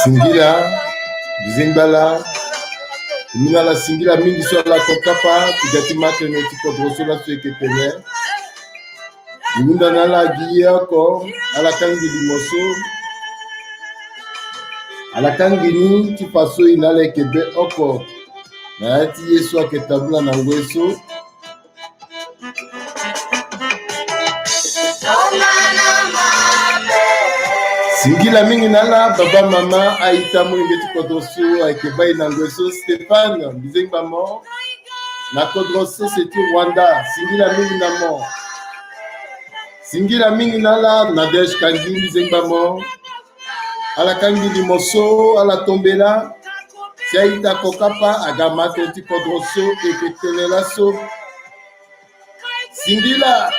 Singila, Bizengbala, Minala Singila mingi sur la Kokapa, Tigati Matene, Tikodroso la Sueketene, Mindanala Guillako, Alakangi Limoso, Alakangini, Tifaso Inale Kebe Oko, Naati Yesu Aketabula Nangweso, Singila mingi nala baba mama aita mwingeti kodroso aikebai nangweso Stéphane Bizengbamo na kodroso c'est Rwanda Singila mingi namo Singila mingi nala Nadej Kangi Bizengbamo ala kangi limoso ala tombela Siaita kokapa agamate ti kodroso eketelela so Singila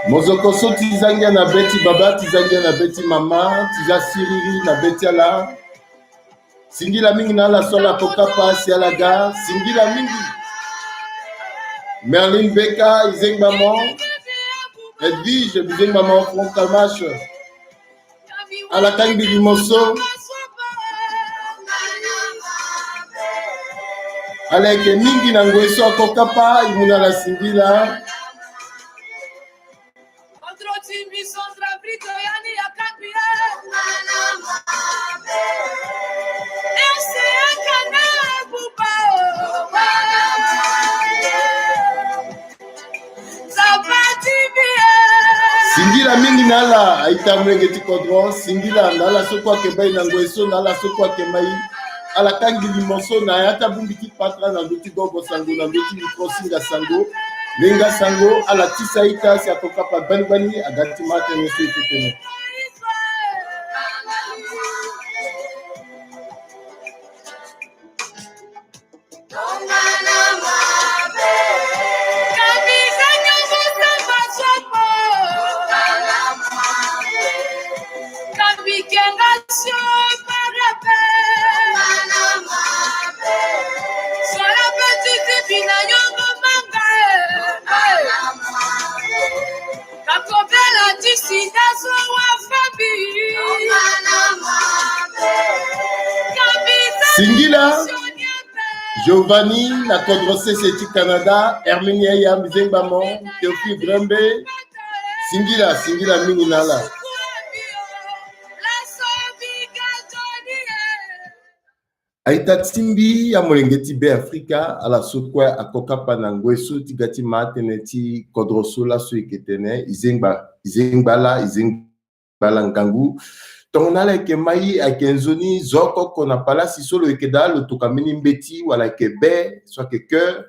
Mozokoso tizangia na beti baba tizangia na beti mama tiza siriri na beti ala Singila mingi na la sola kokapa si alaga Singila mingi Merlin Beka Bizengbamo Edwige Bizengbamo Front Kamache ala kangi limoso aleke mingi na ngweso kokapa imuna la Singila Singila mingi nala aita mwengeti kodron Singila nala sokwa kebai na ngweso nala sokwa kemai ala kangi limoso na yata bumbiki patra na ndoti gogo sango na ndoti mikrosinga sango lenga sango ala tisa ita si akokapa bani agati mate nesu ikutene Singila Giovanni na kodrose seti Canada Herminia ya Bizengbamo Théophile Brembe Singila mingi nala aita timbi ya molengeti be Afrika ala sokwa akokapa na ngweso tigati matene ti kodroso la so iketene Izengbala ngangu tonala ke mai akenzoni zoko kona palasi solo ekeda lo tokamini mbeti wala ke be soit que cœur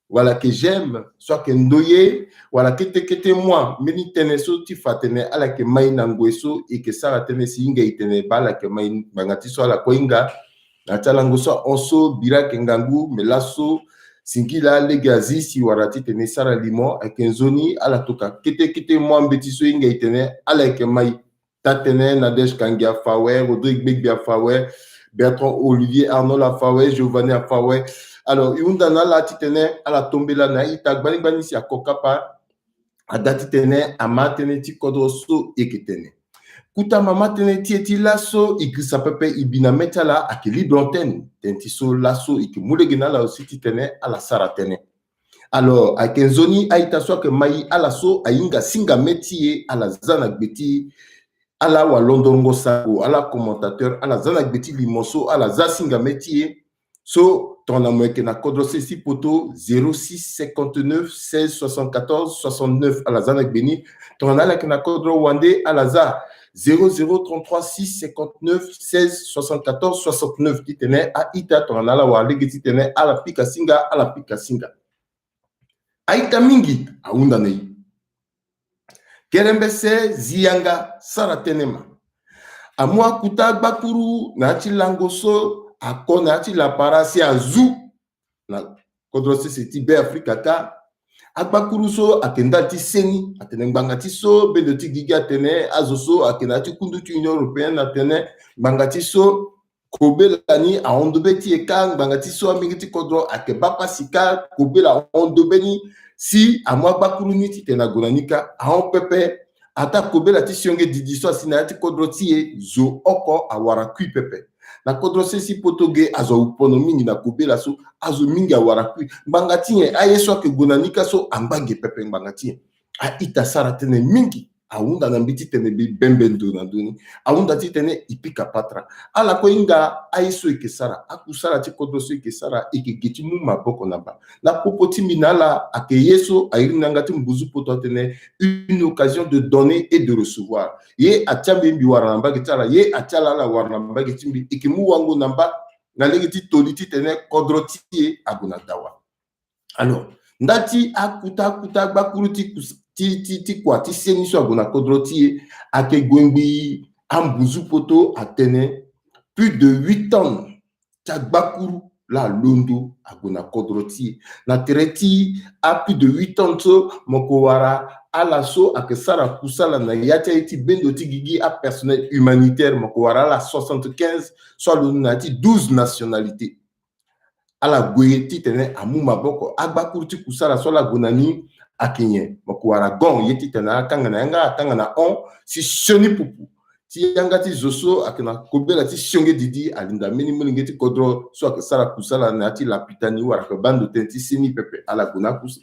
wala que j'aime soit que ndoye wala kete moi mini teneso ti fatene ala ke mai na ngweso e ke sara tene singa itene bala ke mai bangati so ala koinga atala ngoso onso bira ke ngangu melaso Singila legazi si warati tene sara limo akenzoni ala toka kete moi mbeti so inga itene ala ke mai Tatene, Nadej Kangi Afawe, Rodrigue Begbi Afawe, Bertrand Olivier Arnold Afawe, Giovanni Afawe. Alors, Yundana la titene à la tombe la na ita bani si akokapa a datitene a matene ti kodroso ekitene. kuta mama tene tieti lasso ikisa pepe ibina metala ake libre antenne tenti so lasso iki mulegina la aussi titene ala sara tene. Alors ake nzoni aita so ke mai ala so ainga singa métier ala zana gbeti ala wa londongo sako ala commentateur ala zana gbeti limoso ala za singa métier so tona mweke na kodro ceci poto 06 59 16 74 69 ala zana gbeni tona la ke na kodro wande ala za 0033 6 59 16 74 69 titene a ita tona la wa legi titene ala pika singa aita mingi aunda nei kerembese zianga saratenema amwa kuta bakuru na chilangoso akona ati la parasi azu na kodrose seti be Afrika ka agbakuru so akenda ti seni atene ngangati so bendoti gigi atene azoso akenda ti kundu ti Union Européenne atene ngangati so kobela ni a ondobeti eka ngangati so amingiti kodro akeba pasika kobela ondobeni si amwa bakuru ni ti tena gonanika a on pepe ata kobela ti sionge didi so asina ti kodro ti zo oko awara kui pepe na kodro sesi potoge azo upono mingi na kobela so azo mingi awara kui mbangati aye so ke gonanika so ambange pepe mbangati a ita sara tene mingi aunda na mbiti tene bembendo na doni aunda ti tene ipika patra ala ko inga aiso ike sara akusara ti kodro so ike sara ike geti mu maboko na ba na popoti minala ake yeso ayirina ngati mbuzu poto tene une occasion de donner et de recevoir ye atyambe mbi wara namba kitala ye atyala la wara namba kitimbi ike mu wangu namba na legiti toliti tene kodro ti aguna dawa alors ndati akuta bakuruti ti kwa ti seni so agona kodro ti ake gwengbi ambuzu poto atene plus de 8 tonnes tagbakuru la londo agona kodro ti na tereti a plus de 8 tonnes so moko wara ala so ake sara kusala na yati iti bendo ti gigi a personnel humanitaire moko wara la 75 so alona ti 12 nationalités ala gwe ti tene amu maboko agbakuru ti kusala so la gonani akinye moko wara gon yeti tena kangana yanga kangana on si shoni pupu ti yanga ti zoso akena kobela ti shonge didi alinda meni mulinge ti kodro so akesara kusala na ti lapitani wara ke bando tenti sini pepe ala gona kus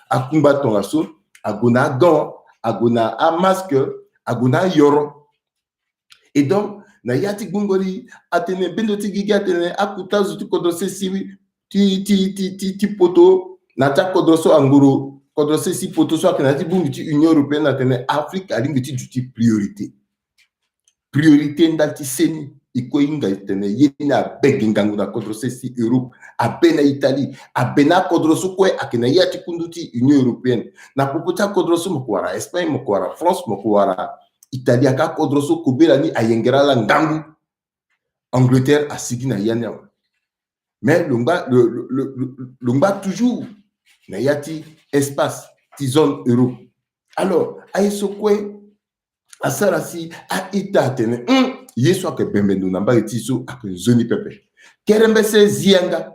akumba tonga so agona gon agona a masque agona yoro et donc na yati gungoli atene bendo ti gigi atene akuta zuti kodro sesi ti poto na ta kodro so anguru kodro sesi poto so akena ti bungi ti Union Européenne atene Afrique alingi ti duti priorité ndati seni iko inga tene yeni abegi ngangu na kodro sesi Europe abena Italie abena kodro so kwe akena yati kundu ti Union Européenne na popota kodro so moko wara Espagne moko wara France moko wara Italie aka kodro so kobela ni ayengera la ngangu Angleterre asigi na yani mais longba toujours na yati espace ti zone euro alors aiso kwe asara si a ita tene yeso ake bembendo na mba ti so ake zoni pepe kerembese zianga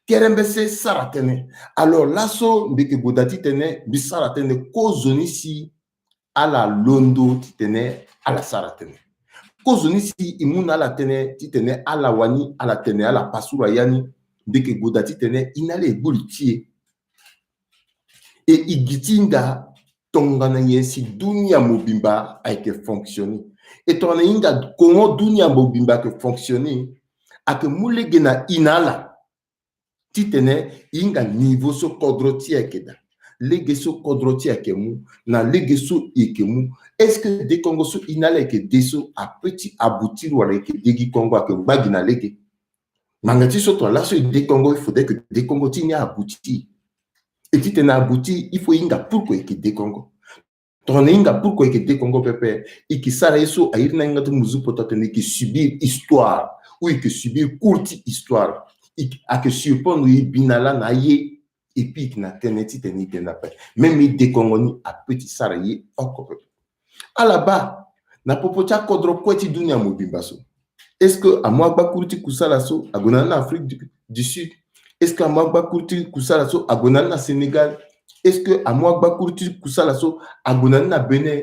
kerembese sara tene alors laso mbeke bodati tene bi sara tene ko zoni si ala londo ti tene ala sara tene ko zoni si imuna ala tene ti tene ala wani ala tene ala pasura yani mbeke bodati tene inale ebuli tie et igitinga tongana yensi dunia mobimba a été fonctionné et ton inga comment dunia mobimba que fonctionné a que moulegena inala titene inga niveau so kodroti akeda legeso kodroti akemu na legeso ikemu est-ce que des Congo so inala que deso a petit aboutir ou avec des Congo que bagina lege mangati so to là so des Congo il faudrait que des Congo tini abouti et tu t'en abouti il faut inga pourquoi que des Congo ton inga pourquoi que des Congo pepe et qui sara so airna inga to muzu potane qui subir histoire ou qui subir courte histoire et à que surprendre binala na ye et puis na teneti tenite na pe même des Congo ni a petit sara ye encore à là-bas na popocha kodro kweti dunia mobimba so est-ce que à moi bakurti kusala so agona na Afrique du Sud. Est-ce que Amagba Kurti Kusalaso Agonan na Sénégal? Est-ce que Amagba Kurti Kusalaso Agonan na Bénin?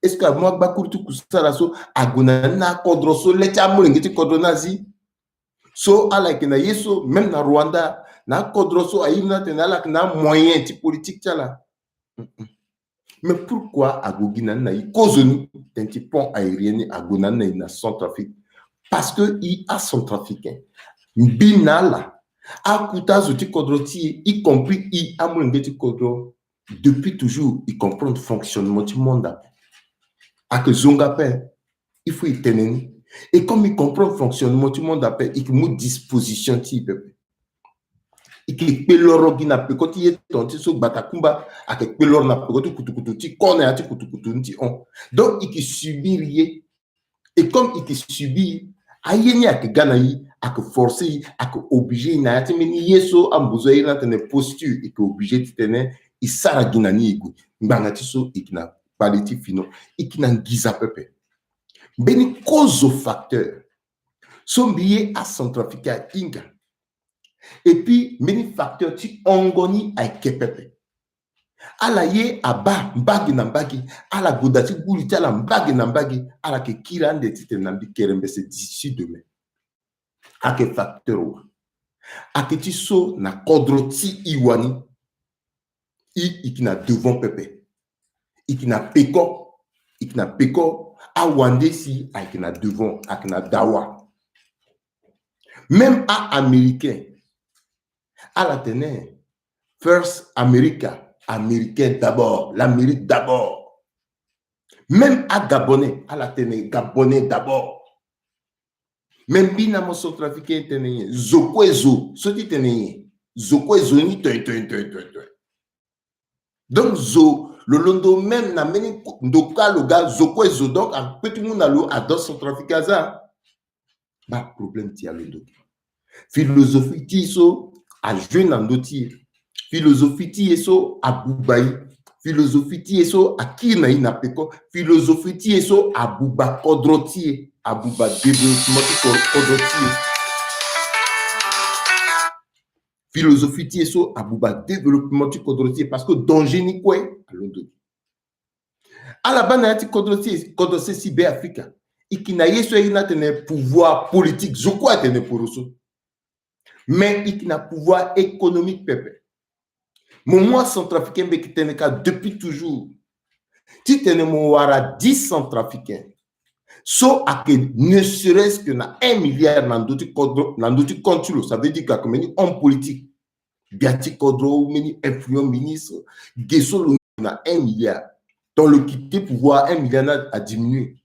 est-ce que moi bakurtu kusala so agona na kodroso leta mulengeti kodronazi so ala kina yeso même na Rwanda na kodroso ayina tenala na moyen ti politique tala. Mais pourquoi agogina na ikozoni tenti pont aérien agona na Centrafrique? Parce que il a Centrafricain binala akuta zoti kodroti y compris i amulengeti kodro depuis toujours il comprend le fonctionnement du monde. À que Zongape, il faut y tenir. Et comme il comprend le fonctionnement du monde, il y a une disposition type. Il y a une peloro qui n'a pas quand il est tenté sur Batakumba, à que peloro n'a pas quand tu connais à donc il subit et comme il subit, il y a que gagner, à que forcer, à que obligé, il y a que yeso a besoin de posture et que obligé de tenir, il s'arrête ginani, il y a palliatif fino et qui n'en guise à peu près. Beni cause facteur sont liés à Centrafrique Inga. Et puis, beni facteurs qui ongoni à kepepe. Ala ye aba mbagi na mbagi, ala godati gulita la mbagi na mbagi, ala ke kirande tite nambi kerembe se d'ici demain. A ke facteur a ke ti so na kodroti iwani i qui na devant pepe. I qui na peko, i qui na peko a wande si a qui na devant, a qui na dawa. Même à américain, à la tenue, First America, américain d'abord, l'Amérique d'abord. Même à Gabonais, à la tenue, Gabonais d'abord. Même bien à mon centrafricain tenue, Zokwezo, ce qui tenue, Zokwezo ni toi. Donc le londo même na meni ndoka le gars Zokwezo donc un petit monde allo adore centrafricain ça. Pas problème ti a le dos. Philosophie ti so a jeune en doti. Philosophie ti eso a Bubai. Philosophie ti eso a kina ina peko. Philosophie ti eso a Buba kodroti, a Buba développement kodroti. Philosophie ti eso a Buba développement kodroti parce que danger ni quoi à l'ondo. À la bana ti kodroti si be Africa. Ikina yeso ina tene pouvoir politique zokwa tene poroso. Mais il n'a pouvoir économique pepe. Moi centrafricain be kitene ka depuis toujours. Si tene mo wara 10 centrafricains. So ake ne serait-ce que na 1 milliard nan doti contrôle, ça veut dire que meni homme politique biati kodro meni influent ministre geso na 1 milliard. Dans le quitter pouvoir 1 milliard a diminué.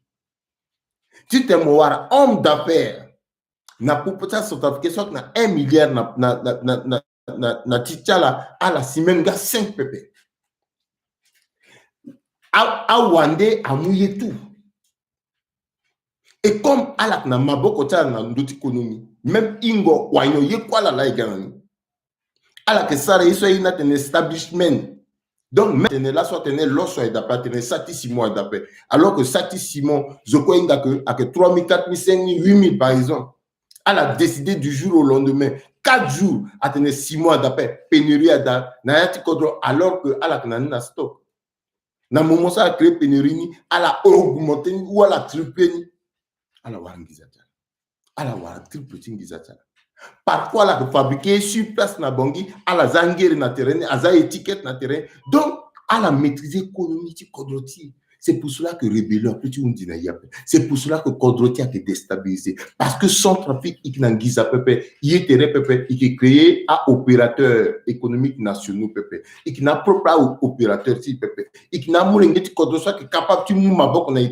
Si tene mo wara homme d'affaires na population centrafricaine soit na 1 milliard na titala à la simenga 5 pepe. A wande a mouillé tout. Et comme à la na maboko ta na ndoti économie, même ingo wanyo ye kwa la igani. À la que ça réussit ina ten establishment. Donc maintenant là soit tenir l'osso et d'après tenir sati 6 mois d'après. Alors que sati 6 mois, je crois inga que 3 000, 4 000, 5 000, 8 000 par exemple. Elle a décidé du jour au lendemain, 4 jours, à tenir 6 mois d'après, pénurie à date, alors que elle a un stock. Dans le moment où elle a créé pénurie, elle a augmenté ou elle a triplé. Elle a triplé. Parfois, elle a fabriqué sur place, elle a zangé na terrain, elle a étiquette na terrain. Donc, elle a maîtrisé l'économie de Kodroti. C'est pour cela que rébellion, c'est pour cela que Kodroti a été déstabilisé. Parce que Centrafrique, il est créé à opérateurs économiques nationaux, et qui n'a propre opérateur, et qui n'a pas de capable de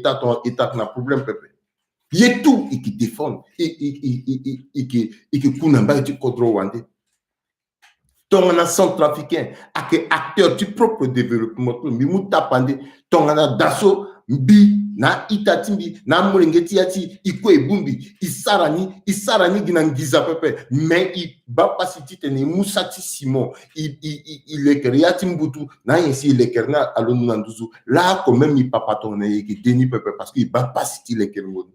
faire un problème. Il y a tout et qui défend, et qui kunamba et Kodrowande. Ton centrafricain, acteur du propre développement, mais moutapande, ton dasso, bi, na itatimbi, na mulengeti yati, iko ebumbi, isarani ginangiza pepe, mais il va pas si titene moussati simon, il est créati mbutu, na ainsi il est kerna alonanduzu, là quand même il papa ton qui déni pepe, parce qu'il va pas si il est kermo.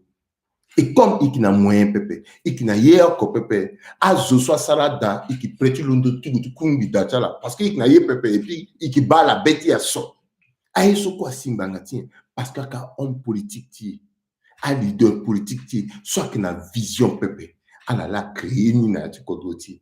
Et comme il n'a moyen pepe, il n'a hier que pepe, à Zoswa Salada, il qui prête l'ondo tout kumbi d'achala, parce qu'il n'a hier pepe, et puis il qui bat la bête à son. Aïe, so quoi simbangatien, parce que quand homme politique ti, un leader politique ti, soit qu'il a vision pepe, elle a la créé ni na ti kodoti,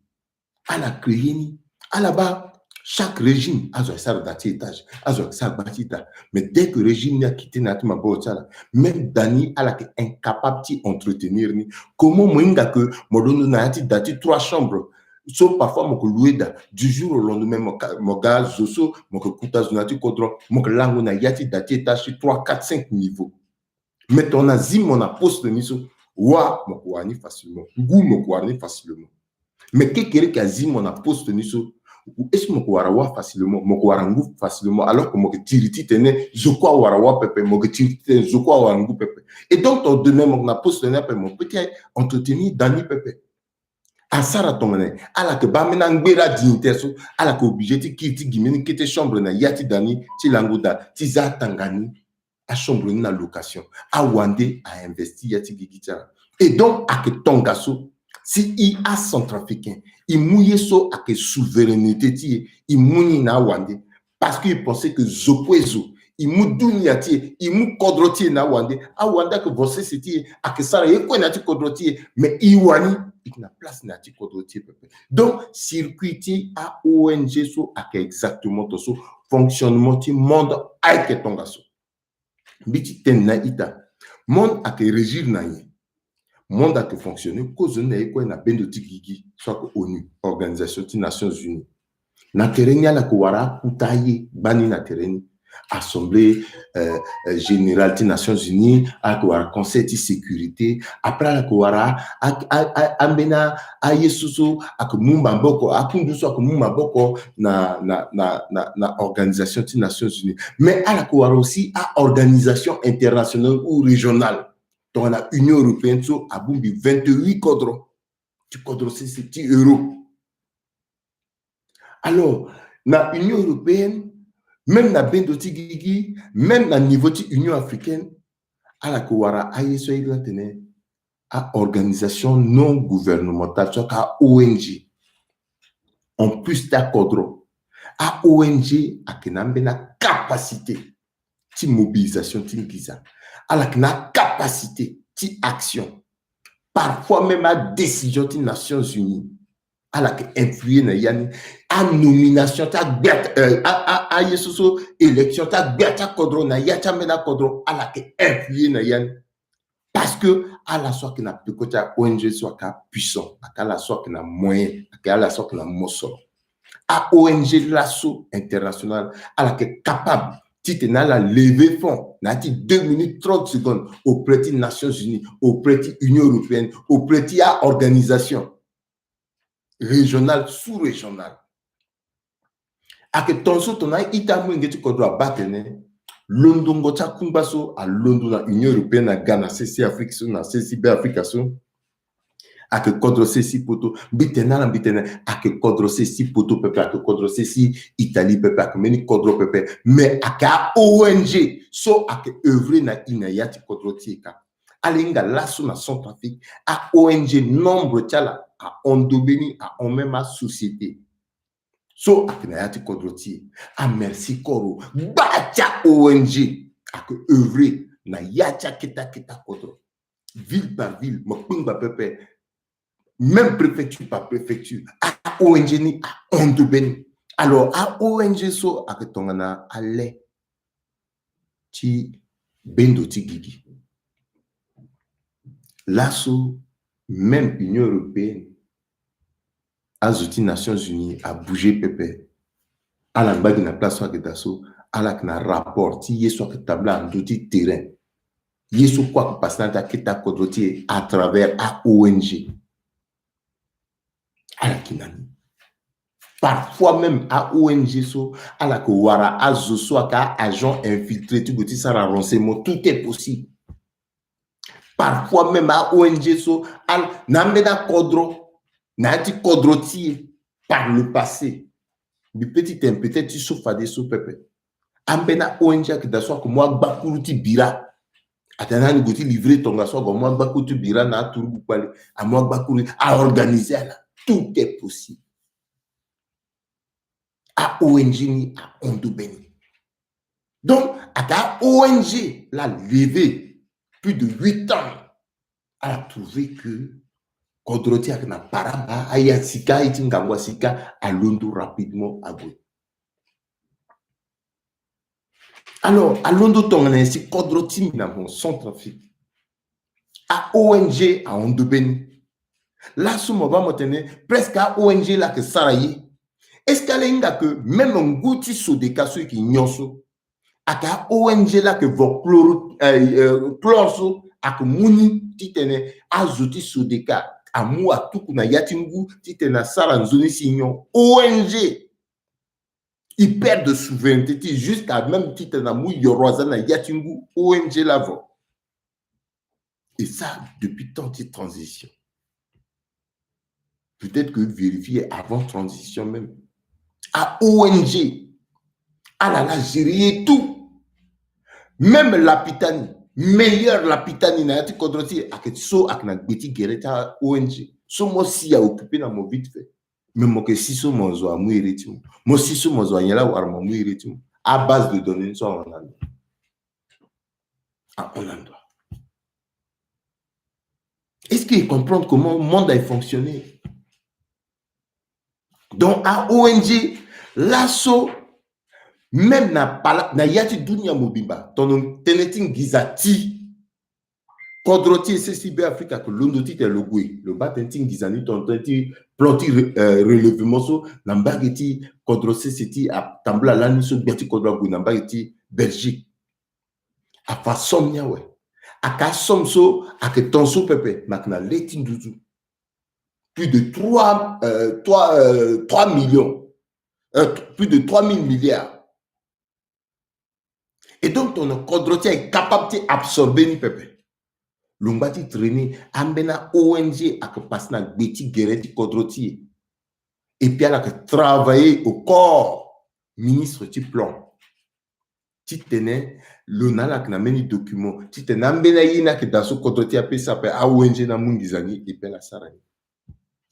elle a créé ni, à là-bas chaque régime a son ça dans étage, a son ça batita, mais dès que le régime n'a quitté na ti ma bocha, même Dani a la incapable de entretenir ni, comment moinga que modono na ti dati 3 chambres. So parfois mon loué du jour au lendemain mon gars zoso mon kuta zonati kodron mon lango na yati dati étage 3 4 5 niveaux mais ton azim mon poste niso wa mon kwani facilement ngou mon kwani facilement mais quelqu'un qui azim mon poste niso est-ce mon kwara wa facilement mon kwara ngou facilement alors que mon tiriti tene zokwa wara wa pepe mon tiriti tene zokwa wara ngou pepe et donc ton demain mon poste ne pepe mon petit entretenir dani pepe asara tongane ala ke ba mena ngbera dignité so ala ko obligé ti kiti gimeni kete chambre na yati dani ti langoda ti za tangani a chambre na location a wande a investi yati gigita et donc a ke tongaso si i a centrafricain i mouye so a ke souveraineté ti i mouni na wande parce qu'il pensait que zokwezo i mu dunia ti i mu kodroti na wande a wanda que você c'était a ke sara e ko na ti kodroti mais i wani il n'a place na ti kodroti pepe donc circuit a ONG so a exactement to so fonctionnement ti monde a ke tongaso biti ten na ita monde a ke régir na ye monde a ke fonctionner cause na e ko na bendo ti gigi soit que ONU organisation des Nations Unies na terrain ya la ko wara kutaye bani na terrain Assemblée générale des Nations Unies, à quoi Conseil de sécurité, après la quoi ambena ayesusu akumumba boko akunduso akumumba boko na organisation des Nations Unies, mais à la quoi aussi à organisation internationale ou régionale. Donc la Union européenne so abumbi 28 cadres, tu cadres c'est petit euro. Alors la Union européenne même na bendoti gigi, même na niveau de l'Union africaine, à la Kouara, à organisation non gouvernementale, soit à ONG. En plus d'accord, à ONG, à la capacité de mobilisation, à la capacité d'action, parfois même à décision des Nations Unies. À la influer na yani a nomination ta bet a yesuso élection ta bet ta kodro na yacha mena kodro à la influer na yani parce que à la soit que na peut ONG soit ka puissant à la soit que na moyen à la soit que na mosso à ONG l'assaut international à la capable ti na la lever fond na ti 2 minutes 30 secondes auprès des Nations Unies auprès de l'Union européenne auprès de la organisation régional, sous-régional. A que ton so ton a itamu ngeti kodro batene London gocha kumbaso a London na Union européenne na Ghana CC Afrique so na CCB Africa so a que kodro CC poto bitena na bitena a que kodro CC poto pepe a que kodro CC Italie pepe a que meni kodro pepe mais a que ONG so a que œuvrer na inayati kodro tieka alinga lasso na Centrafrique a ONG nombre tala à Ondobeni, à on même à société. So, à Knayati Kodroti, à Merci Koro, Batia ONG, à que œuvrer, na Yacha Kita Kodro, ville par ville, Mokpumba Pepe, même préfecture par préfecture, à ONG ni à Ondobeni. Alors, à ONG so, à que tongana, à lait, ti bendo ti gigi. L'asso, même Union européenne, Azuti Nations Unies a bougé pépé. À la base de la place soit à la rapport, ti yeso que tabla d'outil terrain. Yeso quoi que passe dans ta kita kodroti à travers a ONG. À la kinani. Parfois même à ONG so à la kowara azo soit ka agent infiltré tu goti ça renseignement tout est possible. Parfois même à ONG so al nameda kodro Nati kodroti par le passé. Du petit temps, peut-être tu souffres à des sous-pépés. Ambena ONG qui d'assoit que moi, bakuruti bira. Atana ni goti livrer ton assoit que moi, bakuruti bira na tourou pali. À moi, bakuruti à organiser là. Tout est possible. À ONG ni à Ondobeni. Donc, aka ONG l'a levé plus de 8 ans. Elle a trouvé que Kodroti akna paraba ayasika itingangwa sika alondo rapidement abou. Alors alondo tongana si Kodroti na mon centre trafic. A ONG à Ondobeni. Là sous mon va maintenir presque à ONG là que Sarayi. Est-ce qu'elle est que même un goutti sous des cas qui nyonso aka ONG là que vos chlorso ak muni titene azuti sous des cas amu atuku na yatingu titena sara nzoni signon ONG ils perdent de souveraineté jusqu'à même titena mu yoroza na yatingu ONG l'avant. Et ça depuis tant de transition. Peut-être que vérifier avant transition même. À ONG, à la gérer tout. Même la pitani, meilleure la pitani na yati kodroti aketso akna beti gereta ONG. So mo si a occupé na mo vite fait. Même mo que si so mo zo amu iretimu. Mo si so mo zo anyala war mo mu iretimu. À base de données so on a. Ah, on en doit. Est-ce qu'ils comprennent comment le monde a fonctionné? Donc à ONG, l'assaut même na yati dunia mobimba ton teneting gizati Kodroti SSIB Africa que l'ondoti te logwe le batenting gizani ton tenti planti relevement so nambageti Kodroti seti a tambla lani so biati kodra go nambageti Belgique a façon nya ouais a ka somso a que tonso pepe makna letin duzu plus de 3 millions plus de 3000 milliards. Et donc, ton Kodroti est capable d'absorber ni pepe. L'ombati traîner, ambena ONG a que passer na beti gereti Kodroti. Et puis, elle a que travailler au corps ministre du plan. Tu tenais, l'on a que na meni document. Tu tenais, ambena yina que dans ce Kodroti a ça peut ONG na mungizani et puis la sarani.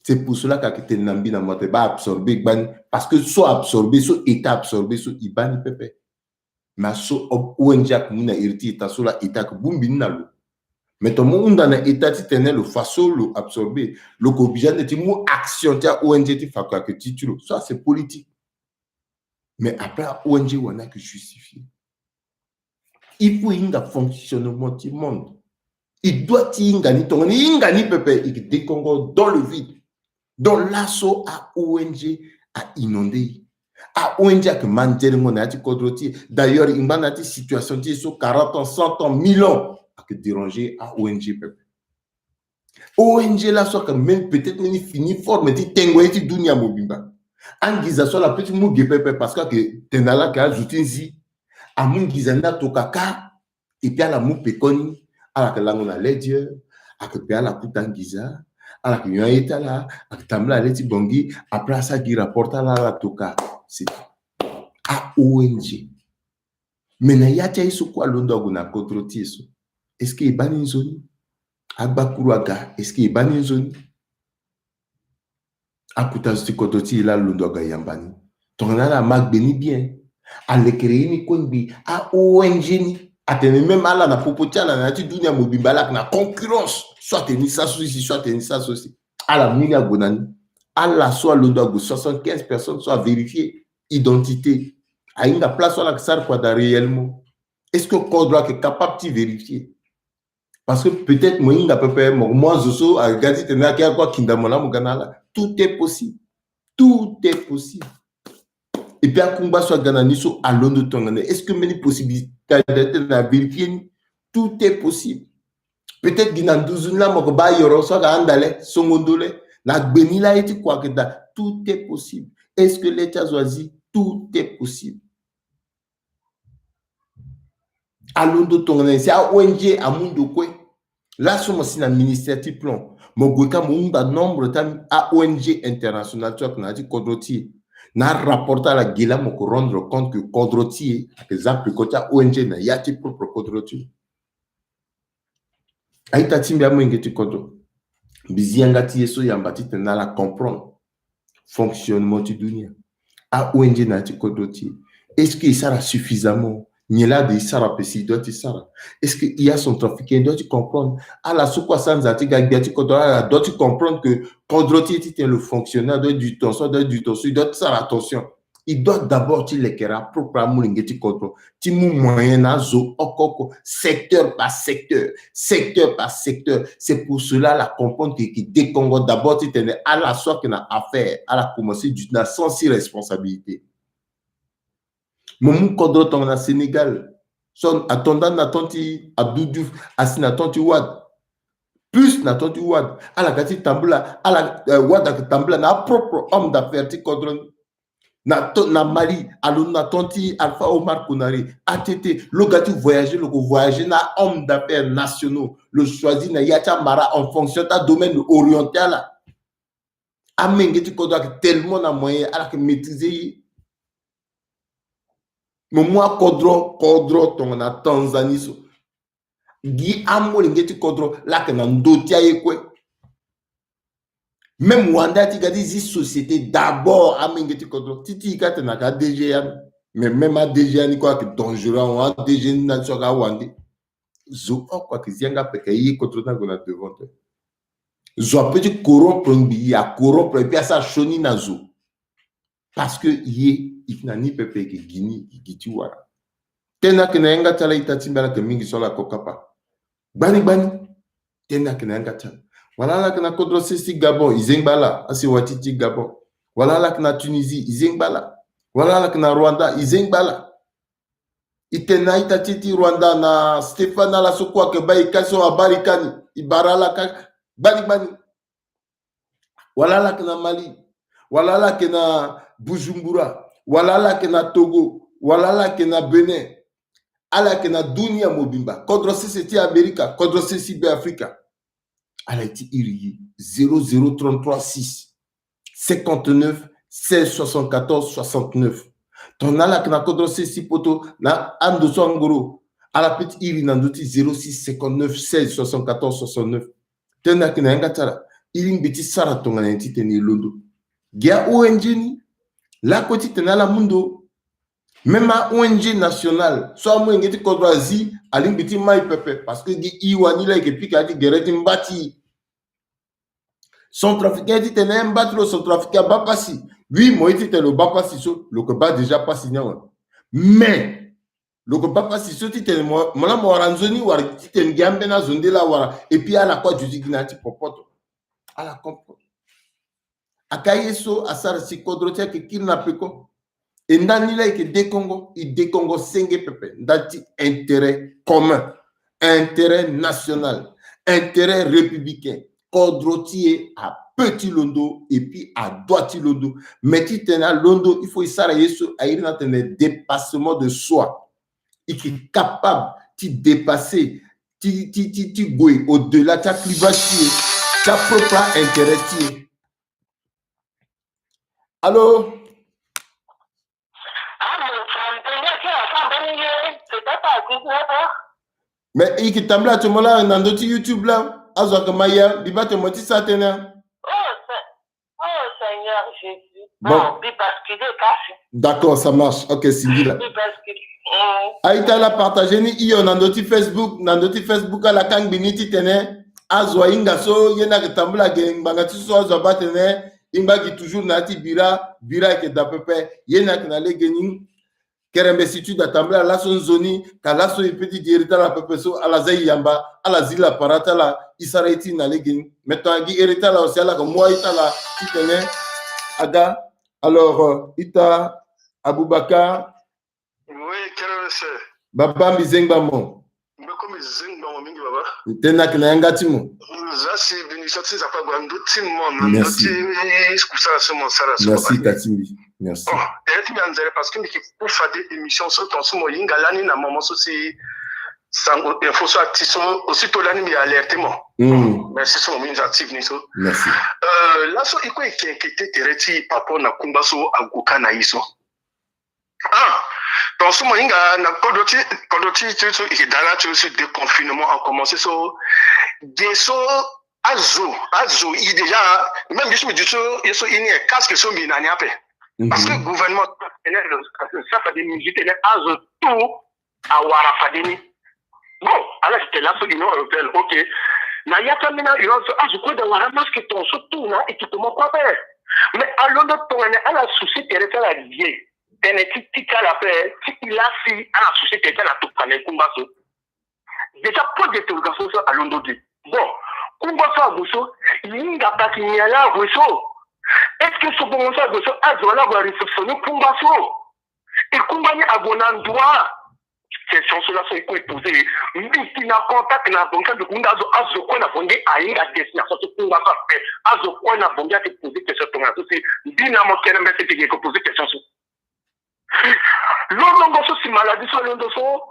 C'est pour cela que tu n'ambi na moite ba absorber parce que soit absorbé, soit état absorbé, soit ibani pepe. Mais so ONG ak muna irti eta so la eta que bumbi nalo. Mais ton monde dans l'état tu tenais le façon le absorber le cobijan de ti mu action tia ONG ti fakwa que titulo. Ça c'est politique. Mais après ONG on a que justifier. Il faut un fonctionnement du monde. Il doit ingani ton ingani pepe il décongo dans le vide. Donc l'assaut à ONG a inondé. A ONG a que mandel mon ati Kodroti. D'ailleurs, il m'a dit situation qui sur 40 ans, 100 ans, 1000 ans à que déranger à ONG peuple. ONG là soit que même peut-être même fini fort mais tu tengo eti dunia mobimba. Angiza soit la petite muge peuple parce que tenala ka jutinzi a mungiza na tokaka et puis à la mu pekoni à la que langona ledie à que pe à la kutangiza à la que yon eta là à que tamla leti bongi après ça qui rapporte à la toka. C'est à ONG. Mais na yacha iso kwa londo na Kodroti iso. Est-ce que ibani nzoni? Agbakuruaga, est-ce que ibani nzoni? Akuta sti Kodroti ila londo ga yambani. Tongana la mag beni bien. A le créer ni konbi a ONG ni. Atene même ala na popotia na ti dunia mobimba na concurrence. Soit teni ça souci, soit teni ça souci. Ala minia gonani. Allah soit londo 75 personnes soit vérifiées. Identité. À une place où la SAR quoi réellement. Est-ce que Kodra est capable de vérifier? Parce que peut-être moi, je suis à regarder quoi tout est possible. Tout est possible. Et puis à Kumba soit Gananiso à Londres Tongane. Est-ce que mes possibilités de vérifier? Tout est possible. Peut-être qu'il y a 12 là, mon gars, il y aura soit Andale, Songondole, la Benila et quoi que tout est possible. Est-ce que l'État choisit? Tout est possible. À Londres Tongane, c'est à ONG à Mundokwe. Là, sommes aussi dans le ministère du plan. Mon gars, mon nombre de à ONG international, tu vois, dit Kodroti. N'a rapporté à la Guéla, mon rendre compte que Kodroti, par exemple, côté ONG, n'a y a tes propres Kodroti. Aïta Timbia Mwengeti Kodro. Biziangati Yeso Yambati, n'a la comprendre. Fonctionnement du dunia. À ONG, n'a dit Kodroti. Est-ce que ça a suffisamment? Niela de Isara Pessi, doit Isara. Est-ce qu'il y a son trafiquant? Doit-tu comprendre? À la Soukwa Sanzati, dois-tu comprendre que Kodroti était le fonctionnaire, doit du ton, doit du ton, il doit faire attention. Il doit d'abord dire les kéra propre à Moulingeti Kodro. Timou moyen à zo, okoko, secteur par secteur, secteur par secteur. C'est pour cela la comprendre qui décongo d'abord, tu tenais à la soie qu'on a affaire, à la commencer du sans si responsabilité. Mon Kodro ton na Sénégal. Son attendant n'attendit Abdou Diouf, Assin n'attendit Ouad. Plus n'attendit Ouad. À la gati Tambula, à la Ouad Tambula, na propre homme d'affaires, ti Kodron. Na Mali, alon n'attendit Alpha Omar Konari, ATT, le gati voyager, le voyager, na homme d'affaires nationaux, le choisi na Yacha Mara en fonction de domaine oriental. Amengeti Kodron, tellement na moyen, à la maîtriser. Mais moi, Kodro, ton na Tanzanie, so. Guy Amo l'ingeti Kodro, là que nan dotia yekwe. Même Wanda, tu as dit société d'abord, Amengeti Kodro. Titi, tu as n'a DGN, mais même à DGN, quoi que dangereux, on a DGN, n'a pas Wandi. Zo, quoi que Zianga Pekayi, Kodro, n'a pas devant toi. Zo, petit corrompre, il y a corrompre, et puis à ça, Choni Nazo. Parce que, il n'a ni pepe que Guinée, qui wara. Tena que n'a tala itatimbala que mingi sola kokapa. Bani, tena que n'a tala. Voilà là que na Kodro Sisi Gabon, Izengbala, asi Watiti Gabon. Voilà là que na Tunisie, Izengbala. Voilà là que na Rwanda, Izengbala. Itena itatiti Rwanda na Stéphane la sokwa ke bayi kaso abarikani, Ibarala ka bani. Voilà là que na Mali. Voilà là que na Bujumbura. Voilà là que na Togo. Voilà là que na Benin. Ala que na Dunia Mobimba. Kodro Sisi Amérique, Kodro Sisi Africa. Elle a été irriguée 00336 59 16 74 69. Ton ala que na Kodro Sisi poto na ando songoro à la petite iri nandoti 06 59 16 74 69. Tena que na ngatara iring beti sara tonga na ntite ni londo. Gia ONG ni la koti tena la mundo. Même à ONG national, soit moi ngeti Kodro Azi aling beti mai pepe parce que gi iwani la ke pika di gereti mbati. Son trafiquant dit tenait un battre son trafiquant bas passi. Oui, moi il était le bas passi le que bas déjà pas signé. Mais le que bas passi so ti tenait moi la moranzoni war ti tenait gambe na zonde la war et puis à la quoi juzi ginati popoto. À la comprendre. Akayeso asar si Kodro tia ke kidnappeko. Et ndani la ke décongo, il décongo senge pepe. Ndati intérêt commun, intérêt national, intérêt républicain. Kodrotier à petit londo et puis à droiti londo. Mais tu t'en londo, il faut s'arrêter sur un dépassement de soi. Il est capable de dépasser, de goûter au-delà de ta clivation, ta propre intérêt. Allô? Mais il qui t'embla à ce moment-là, dans notre YouTube là. Oh Seigneur Jésus. Bon. D'accord, ça marche. Ok, Cindy là. Aïta la partagé ni iyo dans notre Facebook à la kang biniti tene azwa inga so yena ke tambula ke mbangati so azwa batene imba ki toujours nati bira ke da pepe yena ke na legeni kerembe situ da tambula la son zoni kala so ipeti dirita la pepe so ala zai yamba ala zila parata la isaraiti na legeni maintenant gi erita la aussi ala ko moi ita la titene aga alors ita Aboubakar. Oui, quel c'est Baba Mizengba mo. Mbeko Mizengba mo mingi baba. Tena kina yanga timo. Zasi bénédiction ça pas grand timo merci. Merci Katimbi. Merci. Bon, et tu m'as dit parce que pour faire des émissions sur ton sumo yinga lani na maman aussi sans info sur activation aussi to lani mi alerté moi. Merci sur mon active ni so. Merci. Là so iko inquiété tereti papa na kumba so aguka na iso. Dans ce moment, quand tu dans le déconfinement a commencé, Azo, il déjà, même je me dis, il y a casque sur Minaniape. Parce que le gouvernement, ça fait des musiques, Azo, tout, à Warafadini. Bon, alors c'était là sur l'Union européenne, ok. Na yata mina je crois dans la masse que ton surtout là et tu comment pas faire. Mais à l'autre ton à la souci qui est la vie. Tenetika la paix, si il a si à la souci qui est la tout cané kumbaso. Déjà pas d'interrogation à l'autre. Bon, kumbaso à Bosso, il n'y a pas qu'il y a là à Bosso. Est-ce que ce bon ça Bosso a de la réceptionner kumbaso? Et kumbané à bon endroit. Question cela sont posées. Mais qui n'a contact na bonga de kunda azo quoi na bonga a inga destination to kumba ça fait azo quoi na bonga te poser question to na c'est dynamo kene mais c'est que poser question sur l'on so si maladie so l'on so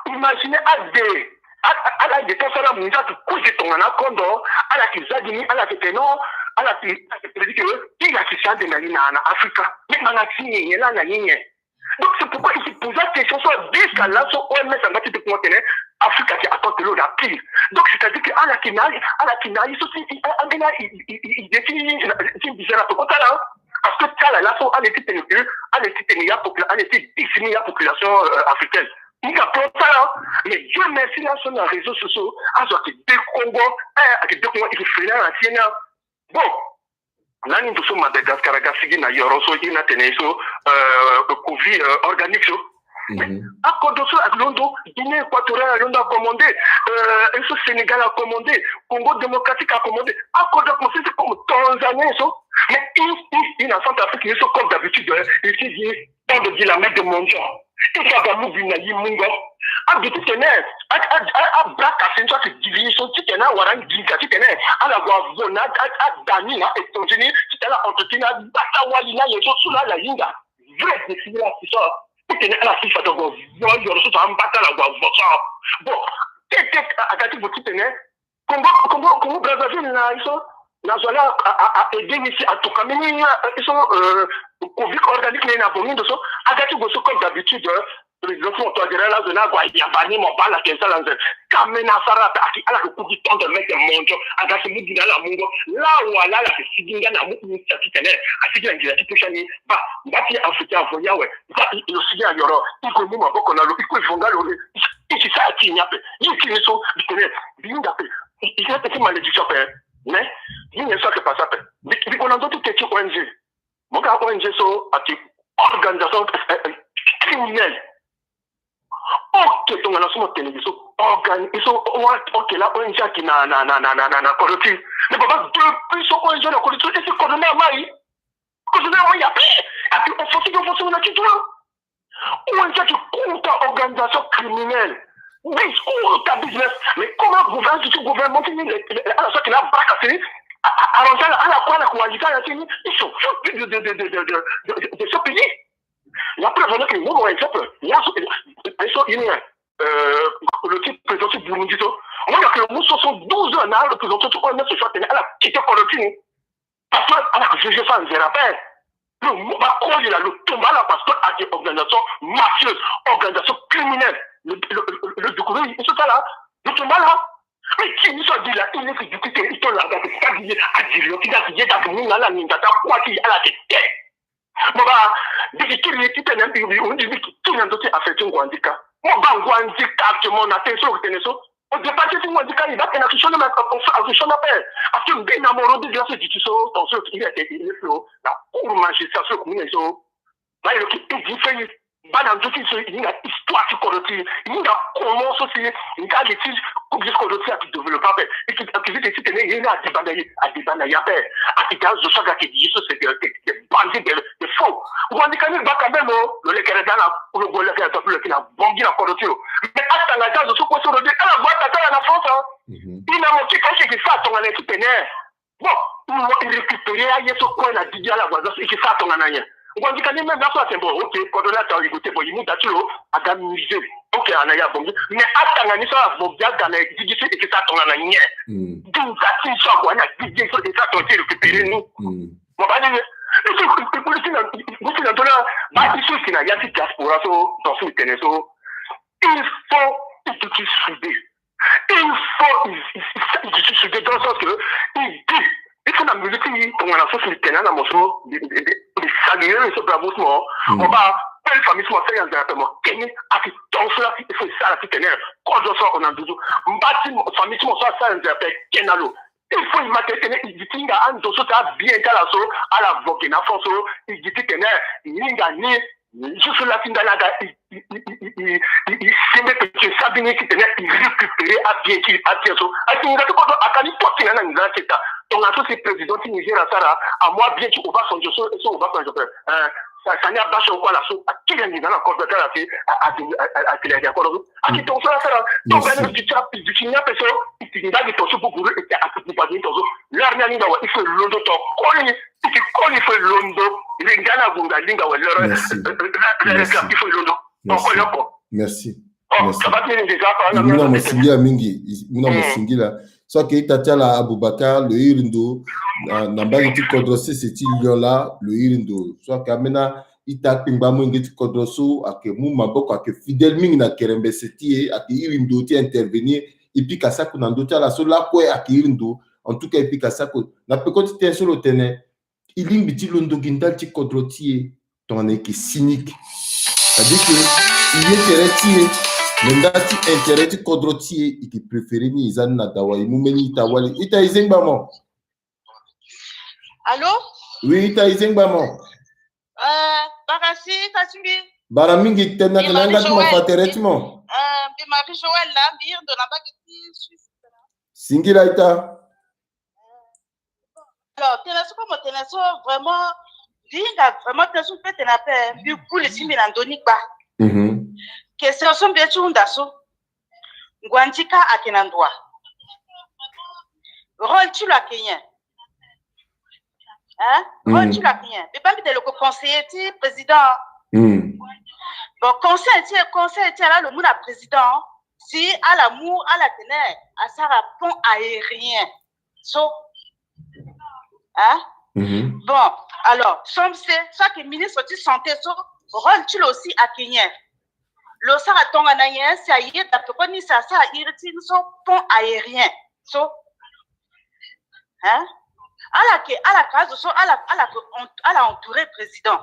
imaginez à la défense la munja to coucher ton na kondo à la kizadini à la keteno à la qui dit que il a qui ça de na Africa mais na tini là na nyinye. Donc c'est pourquoi il se pose la question sur 10 cas là sur OMS en matière de conteneur Afrique qui attend que l'eau la pire. Donc c'est-à-dire qu'à la Kinaï, il définit une bizarre à côté là. Parce que ça là, on était défini la population africaine. Il n'y a pas ça là. Mais Dieu merci là sur les réseaux sociaux, à ce que des Congos, il faut faire un ancien. Bon. Nani ndoso Madagascar gasigi na yoroso ina teneso Covid organique so. Akodoso Londo, Guinée équatoriale Londo a commandé, eso Sénégal a commandé, Congo démocratique a commandé. Akodo c'est comme Tanzanie so. Mais il en Centrafrique ils sont comme d'habitude ils disent tant de la mer de mondial. Et ça va nous venir mungo. A de tenir a braque à sentir cette division qui est là warang dinka qui est là à la voix à Danina et Tanzanie qui est là entre Kenya Batawalina et tout là la linga vrai définir la ça pour tenir la fiche de go yo so en battre la voix bon qu'est-ce à gati vous qui tenir Congo Brazzaville là ils sont na zona a aider ici à tout kamini ils sont Covid organique les na bonne de ça à gati go so comme d'habitude président on dirait la zone quoi il y a bani mon pas la question là kamena sara aki ala ko coup du temps de mettre monjo aga se mudina la mungo là wala la siginga na mu tsatitene asigira ngira titushani ba ngati afrika voya we ba ilo sigira yoro iko mu maboko na lo iko ivonga lo iki sa atinya pe iki so bitene binga pe il y a petit malédiction pe mais il ne soit que pas ça pe biko na ndoto teki ONG moka ONG so ati organisation criminelle. Ok, donc on a souvent tenu ils sont ok là ONG qui na corruption. Mais papa depuis son ONG na corruption et c'est condamné à Maï. Condamné à Maï après. Et puis on fonctionne na kitu là. ONG qui compte organisation criminelle. Mais ta business. Mais comment gouvernement qui à la sorte qu'il a braqué arranger à la quoi la coalition ils sont fous de ce pays. La preuve est que nous, par exemple, il y a le type président du Burundi. On a que nous 72 ans, le président de l'OMS se soit tenu à la quitter pour le film. Parce que je fais un rappel. Le Macron, il a le tomba là parce qu'il y a des organisations mafieuses, organisations criminelles. Le découvert, il se là. Le tomba là. Mais qui nous a dit là, il est que du coup, il est là, c'est pas dit à dire, il a dit à nous, là, il a quoi qu'il y a la tête. Bon bah, dès que tu es un peu, on dit que tout le monde est affecté au handicap. Moi, bah, handicap, tu m'en as fait sur le tennis. On dépasse ce handicap, il va être une action de ma action d'appel. Parce que bien amoureux de la situation, ton seul qui a été là, pour manger ça, sur le commun, là, il est dit, bah, dans tout ce il y a une histoire qui corrupte, il y a comment ceci, il y a des choses qui corrupte à développer. Et qui activité ici, il y a des bandes à faire. Activité de chaque activité, c'est des bandits de faux. Vous avez quand même le Canada, pour le Golfe, qui a bombé la corruption. Mais à la case de ce qu'on se redit, à la boîte à la France, il n'a manqué quand c'est qui fait ton année qui pénère. Bon, il récupère, il y a ce qu'on a dit à la voisine, et qui fait ton année. On dit quand même là c'est bon ok coordonnateur écoutez bon il m'a dit à gamiser ok on a ya bon mais attends on ça bon bien dans les digits et que ça ton en nier donc ça c'est ça quoi on a digits et ça ton récupérer nous bon bah c'est politique vous c'est dans là bah il faut qu'il y a des diaspora dans ce tennis il faut que suivre il faut suivre dans le sens que il dit il faut la musique on a fait le tennis dans mon show de saluer ce bravo on va belle famille soit fait un directement Kenya a fait ton cela il faut ça la petite nerf quand on sort on a douze mbati famille soit ça un directement Kenalo il faut y mettre il dit qu'il a un dossier bien qu'à la so à la Burkina Faso il dit que ninga ni je suis là il s'est mis que Sabine qui tenait il récupérer à bien so à qui nous a tout à Kani toi qui n'a pas c'est ça donc à tous ces présidents qui Niger à moi bien tu vas son Josso et on va faire ça n'y a pas quoi la so à qui vient dans la corps de la fille à qui les accords à qui ton ça donc tu as tu n'as pas ça tu n'as pas de tout pour et à tout pas de tout l'armée il faut londo to il faut londo lingana bunga linga wa lero il faut londo merci muna mosingi mingi muna mosingi la so que Tatiala Aboubakar le irindo na mbali ti kodrosi seti liola le irindo so que amena ita pingba mwingi ti kodroso ake mu maboko ake fidèle mingi na kerembe seti ake irindo ti intervenir et puis kasako na ndota la so la kwe ake irindo en tout cas et puis kasako na pekoti te solo tene ilimbi ti londo gindal ti kodroti ton est cynique c'est-à-dire que il est tiré Mendati intérêt du kodrotier et qui préfère ni izan na dawa imumeni itawali ita izengba mo. Allô? Oui ita izengba mo. Barasi Kasimbi. Baramingi tena kelanga tu mafateretimo. Marie Joël là bir de la baguette suisse. Singila ita. Alors tenaso vraiment dinga vraiment tenaso fait na paix du coup les simbi landoni ba. Que ce sont bien sûr d'asso. Guantika à Kenandwa. Rôle tu la Kenyan. Hein? Rôle tu la Kenyan. Mais pas le conseiller, président. Bon, conseil, là, le monde à président. Si à l'amour, à la ténèbre, à ça pont aérien. So. Hein? Bon, alors, somme c'est, soit que ministre de santé, so, rôle tu aussi à Kenyan. Le Sahara tonga na yen ça y est d'après ni ça irrite so pont aérien so hein à la case so à la entouré président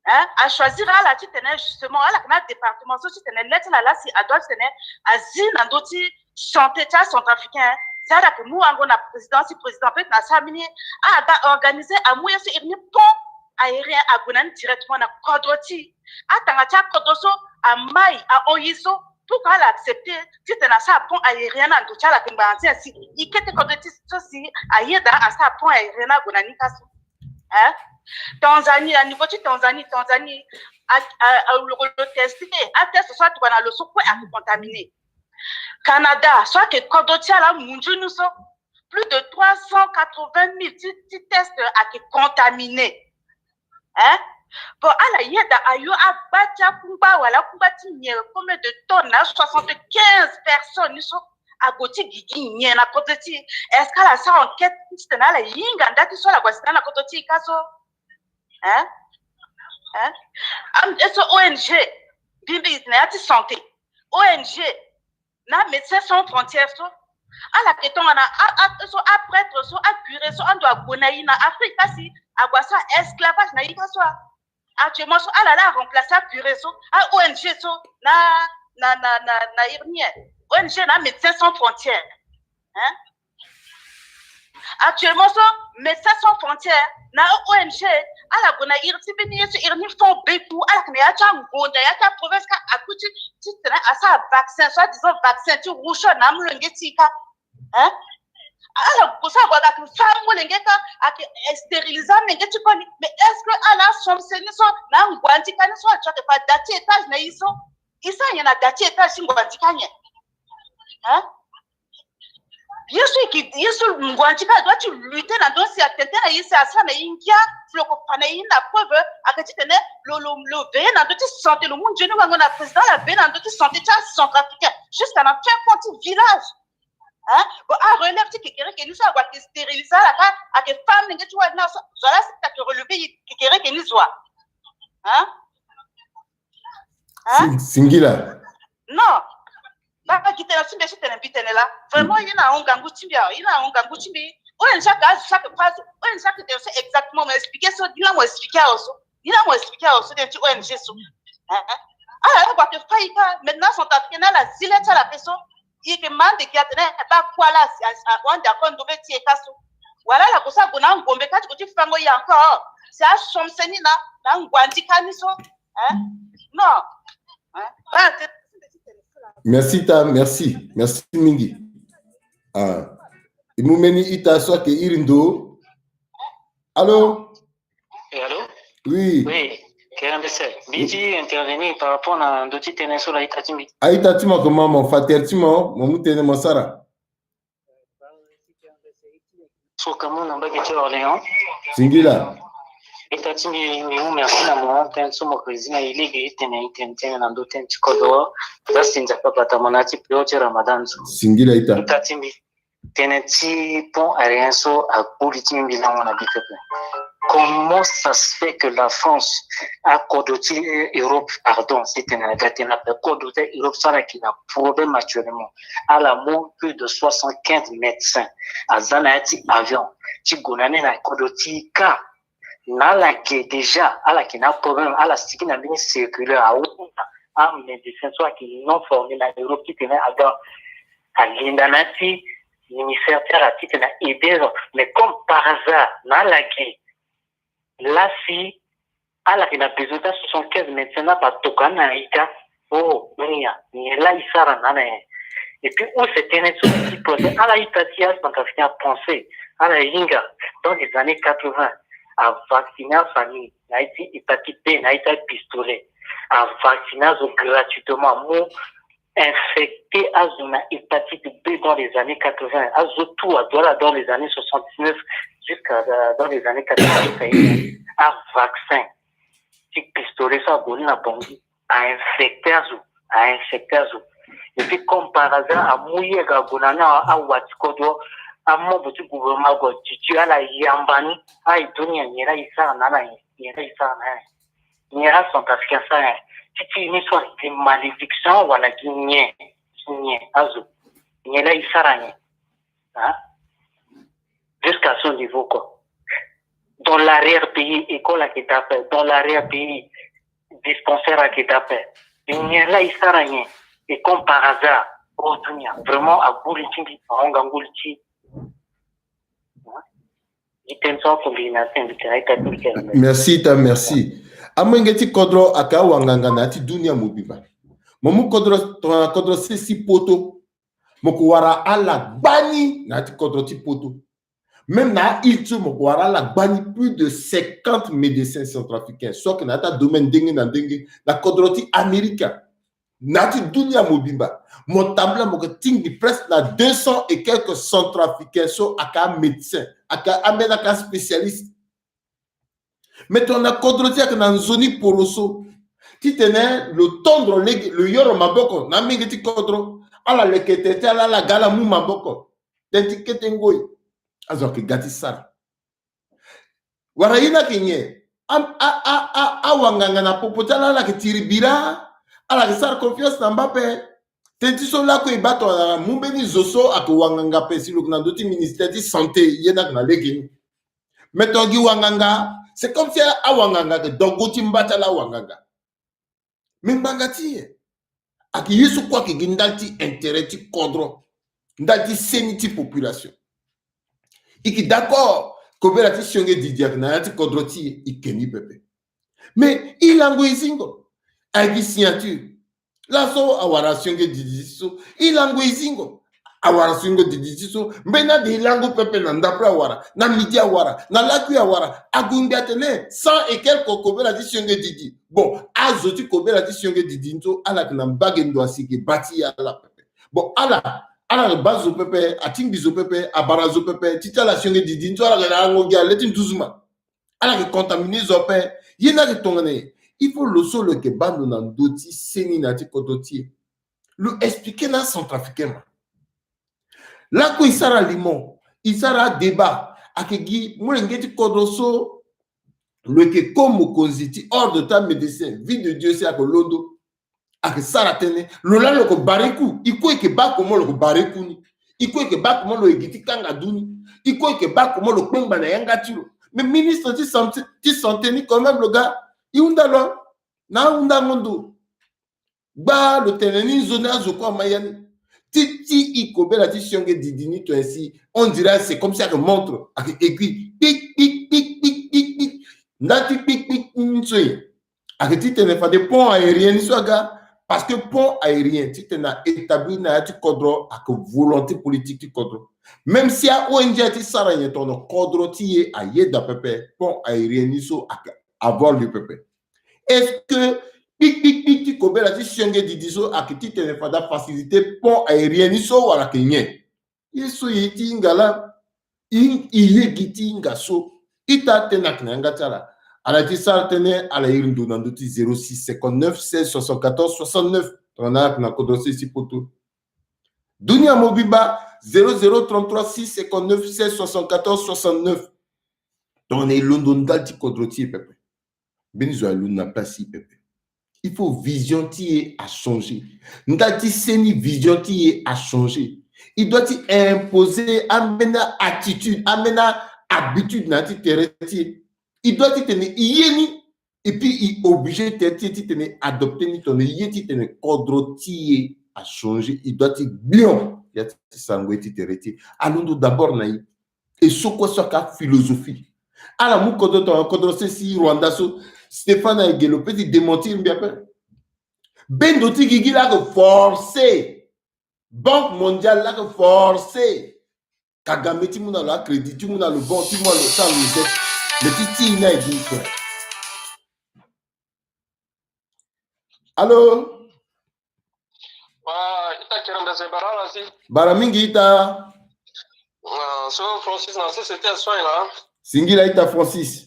hein à choisir à la titane justement à la département so titane net là si à droite titane azine ndoti santé ta centrafricain ça là que nous on a président si président peut na samini à organiser à moyen c'est irni pont aérien à gonan directement na kodoti atanga ta kodoso à mai à oyiso pour qu'elle accepte si tu as ça pont aérien dans tout ça la pimbantia si il que te kodoti ceci ayeda à ça pont aérien na gonani kaso hein Tanzanie à niveau de Tanzanie à le tester à test soit tu vas le sous quoi à contaminé Canada soit que kodoti à la munju nous sommes plus de 380 000 tests à contaminé hein. Bon, à la yeda ayo abatia kumba wala kumba tinye combien de tonnes 75 personnes ils sont à goti gigi nye na kototi est-ce qu'à la ça enquête c'est na la yinga ndati so la kwasina na kototi kaso hein eso ONG bibi na yati santé ONG na médecins sans frontières so à la question on a so après so à curé so on doit gonaï na Afrique si à ça esclavage na yika so actuellement so ala la remplacer purée so à ONG so na irnie ONG na médecins sans frontières hein actuellement so médecins sans frontières na ONG ala gona irti bini so irni font beaucoup ala kana ya changonda ya ta province ka akuti titana asa vaccin so disons vaccin tu rouge na mlongetika hein alors pour ça voilà que femme ou l'engeka à stériliser mais tu connais mais est-ce que à la somme c'est so na ngwanti kana so acha que pas dati étage na iso isa yana dati étage ngwanti kanya hein yesu ngwanti ka doit tu lutter na dossier atteinte na isa ça na ingia floko pana ina preuve akati tene le veille na doit santé le monde jeune ngona président la veille na doit santé ta centrafricain jusqu'à na faire petit village. Hein? Bon, à relève, tu que nous sommes à stériliser la part à que femmes n'engagent pas dans ça. Voilà, c'est que relever que nous soient. Hein? Hein? Singila. Non. Pas quitter la simbe, c'est un invité là. Vraiment, il y a un gangu timbia, il y a un gangu timbi. On chaque phrase, on chaque terme, c'est exactement m'expliquer ça, dis-la moi expliquer aussi. Il a expliqué aussi des ONG. Maintenant, sont africains, la zilette à la personne, il est demande de garder pas quoi là, on d'accord, nous devons tirer casse. Voilà la cosa, on a un gombe, quand tu fais encore, c'est à Chomsenina, dans Guanticaniso. Non. Merci, merci. Merci, Mingi. Et Moumeni Ita, soit que Irindo. Allô? Allô? Oui. Oui. Biji intervenir par rapport à d'autres tenants sur la Itatimbi. Aïtatima, comment mon fatertimo, mon moutene Monsara? Sur Cameroun, en bas de Orléans. Singila. Itatimbi, merci à moi, t'es sur mon président, il est tenant dans d'autres ticodo. That's in the Papatamonati, Pioche Ramadan. Singila Ita. Itatimbi. Teneti pont aérien so à Boulitimi bilan on habite. Comment ça se fait que la France a codoté Europe, pardon, c'était un codoté Europe, ça qui a problème actuellement. À la mort, plus de 75 médecins à Zanati avion. Tigonane na codoté ka. Na la qui déjà, à la qui n'a problème, à la sticky n'a bien circulé à un médecin soit qui non formé dans l'Europe qui tenait à l'Indanati. Ministère a titre aidé, mais comme par hasard, dans la guerre, là, si, à la fin, besoin de 75 médecins, pas Tokana, Ita, oh, là, il s'arrête, et puis, où c'était un souci qui posait, à la Italia, quand on a pensé, à la Inga, dans les années 80, à vacciner la famille, a été hépatite B, a été pistolet, à vacciner gratuitement, infecté à une hépatite B dans les années 80, à tout dans les années 79 jusqu'à dans les années 80, à vaccin, qui pistolet ça bonne la bombe, à infecter et puis comme par hasard à mouiller gabonana à Watikodo, à mon petit gouvernement tu as la yambani, à Itonia, il y a ça nana, il y a son africain ça. C'est une histoire de malédiction, voilà, qui n'est azo. Il y a là, il s'arrête. Jusqu'à son niveau, quoi. Dans l'arrière-pays, école à qui t'appelle, dans l'arrière-pays, dispensaire à qui t'appelle. Il y a là, il s'arrête. Et comme par hasard, au Dunia, vraiment, à Bouliti, à Ongangouliti. Merci, merci. Amengeti kodro aka wanganga nati dunia mubiba. Momu kodro sesi poto. Mokuwara ala bani nati kodro ti poto. Même na iltu mokuwara ala bani plus de 50 médecins centrafricains. Soit que nata domaine dengue na dengue na kodro ti Américain. Nati dunia mubiba. Mon tabla moketing presque na 200 et quelques centrafricains so aka médecins, aka amenaka spécialistes. Mais ton accordotia que dans zone poroso, tu tenais le tendre le yoro maboko, na mingeti kodro, ala lekete ala la gala mu maboko, tentikete ngoi, azo ke gati sar. Waraina kinye, wanganga na popotala la ke tiribira, ala ke sar confiance na Mbappé. Tentiso la ko ibato na mumbeni zoso ako wanganga pesi lo na doti ministère de santé yena na legini. Mais tongi wanganga c'est comme si à Wanganga, donc Goti Mbata la Wanganga. Mais Mbangati, à qui est quoi qui gindalti intérêt ti kodro, ndalti seniti population. Et qui d'accord, coopérative sionge didiak na ti kodro ti ikeni pepe. Mais il a ngwezingo, avec signature. La so awara sionge didiso, il a ngwezingo. Awara singo didiso mbena de lango pepe na ndapra awara na midi awara na laku awara agumbi atene 100 et quelques coopérations de didi bon azoti coopérations de didi nto ala na bagendo asike bati ala pepe bon ala bazo pepe ating bizo pepe abarazo pepe titala sionge didi nto ala na ngongi aleti doucement ala ke contaminer zope yena ke tongane il faut le solo ke bando na doti seni na ti kodoti le expliquer na centrafricain. Là où il sera limon, il sera débat. Akegi, mwengeti kodroso, le ke komo konziti, hors de ta médecin, vie de Dieu, c'est à Kolondo. Ake saratene, lola loko bariku, iko eke ba komo loko bariku ni, iko eke ba komo lo egiti kanga duni, iko eke ba komo lo kpemba na yanga tiro. Mais ministre ti santé ni quand même le gars, Iundalo, na undangondo. Ba le teneni zona zoko mayani. Titi ikobela ti sionge didini to ainsi. On dirait c'est comme ça que montre avec aiguille. Pic pic pic pic pic pic. Ndati pic pic nsoy. Avec ti tene fa des ponts aériens ni soga parce que pont aérien ti tena établi na ti kodro avec volonté politique ti kodro. Même si a ONG ti sara y ton kodro ti a yeda pepe pont aérien ni so avoir le pepe. Est-ce que pic pic pic ti kobela ti sionge didiso avec ti tene fa da facilité pont aérien ni so wala kenye. Yeso yiti ngala iye giti ngaso ita tena knanga tala. À la tissartene à la irindo nanduti 06 59 16 74 69. On a na kodosé si poto. Dunia Mobiba 0033 6 59 16 74 69. On est London dalti kodroti pepe. Benzo na place pepe. Il faut vision ti à changer. Ndati seni vision ti à changer. Il doit imposer amena attitude, amena habitude nati tereti. Il doit tenir yéni et puis il est obligé de adopter ni ton yéti te kodroti à changer. Il doit être bien. Il y a sangweti tereti. Allons d'abord naï et ce quoi soit ka philosophie. À la mou kodroté si Rwanda so Stéphane a galopé de démentir bien peu. Ben doti gigi la forcé. Banque mondiale la forcé. Kagame ti muna la crédit, ti muna le bon, ti muna le sang le jet. Le petit il a dit quoi? Allô? Ita kiranda se barala si. Baramingi ita. So Francis na se c'était soin là. Singila ita Francis.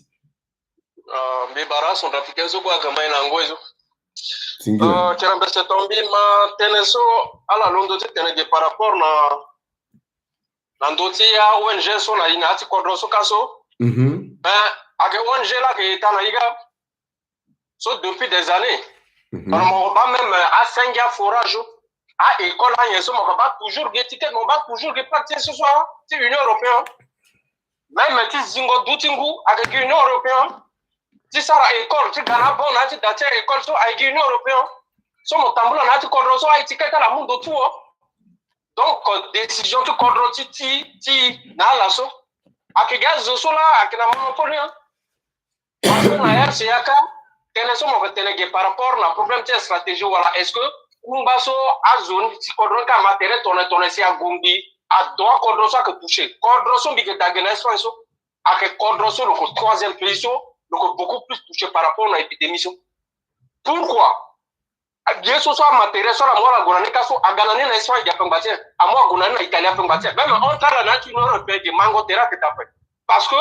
Bi bara son rafiki zo kwa kama ina ngozo. Singila. Kiranda se tombi ma teneso ala londo te tenege par rapport na ndoti ya ONG so na ina ati kodro so kaso. Avec ONG là qui est en Liga, so depuis des années, on va même à 5 forage, à école, on va toujours des tickets, on va toujours des parties ce soir, c'est l'Union européenne. Même si Zingo Doutingu avec l'Union européenne, si ça la école, si Ghana bon, on a dit d'ailleurs école avec l'Union européenne, so mon tambour, on a dit qu'on reçoit un ticket à la monde tout. Donc, décision de contrôle, na la so, avec gaz de sola, avec la monopole. Parce que na RCAK, par rapport à problème de stratégie, voilà, est-ce que Kumbaso a zone, si Kodron ka matériel, ton essai à Gombi, a droit Kodroso que toucher. Kodroso, bi que t'agenès, avec Kodroso, le troisième pays, le beaucoup plus touché par rapport à l'épidémie. Pourquoi? Dieu soit matériel, soit la moi la Gonanika, soit à Ganane, na soit ya Pembatia, à moi Gonane, Italien Pembatia. Même on t'a la nature européenne de mango terra que t'as fait. Parce que,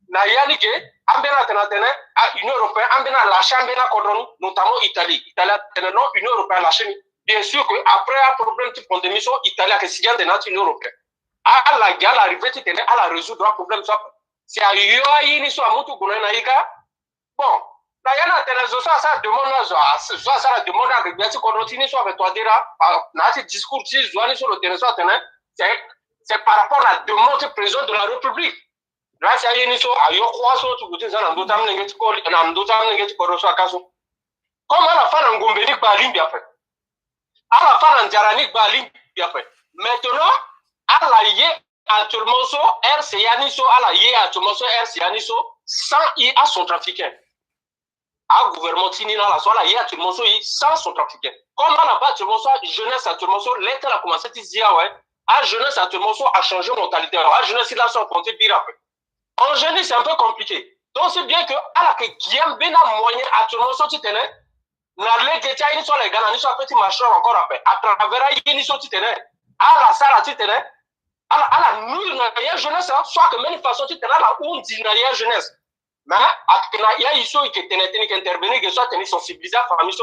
na yanike, ambena tenatene, à Union européenne, ambena lâché, ambena kodron, notamment Italie. Italie, non, Union européenne lâché. Bien sûr que après un problème de pandémie, so Italie a signé de notre Union européenne. À la guerre, l'arrivée, tu tenais à la résoudre un problème, ça. Si à Yoaï, soit Moutou Gonaïka, bon. Diana Tenezo, ça demande, ça la demande avec bien sûr qu'on continue sur avec toi déjà, dans ce discours, si je dois sur le terrain, c'est par rapport à la demande du président de la République. Là, c'est une histoire, il y a quoi sur tout côté, ça n'a d'autres comme à la fin, en Gombénique, Balim, bien fait. À la fin, en Djaranik, Balim, bien fait. Maintenant, à la yé, actuellement, RCA, à la yé, actuellement, RCA, sans y a son trafiquant. À gouvernement Tinina la soirée, il y a tout le monde sans son trafiquant. Comme on a pas tout le monde, jeunesse à tout le monde, l'État a commencé à dire, ouais, à jeunesse à tout le monde a changé mentalité. À jeunesse, il a son compte pire. En jeunesse, c'est un peu compliqué. Donc, c'est bien que, à la que Guillaume Bena moyen à tout le monde, tu tenais, la légalité, il soit les gars, il soit petit machin encore après. À travers, il soit tu tenais, à la salle, tu tenais, à la nulle jeunesse, soit que même façon, tu tenais, à la honte d'une jeunesse. Mais il y a ici qui est intervenu, qui soit sensibilisé à la famille,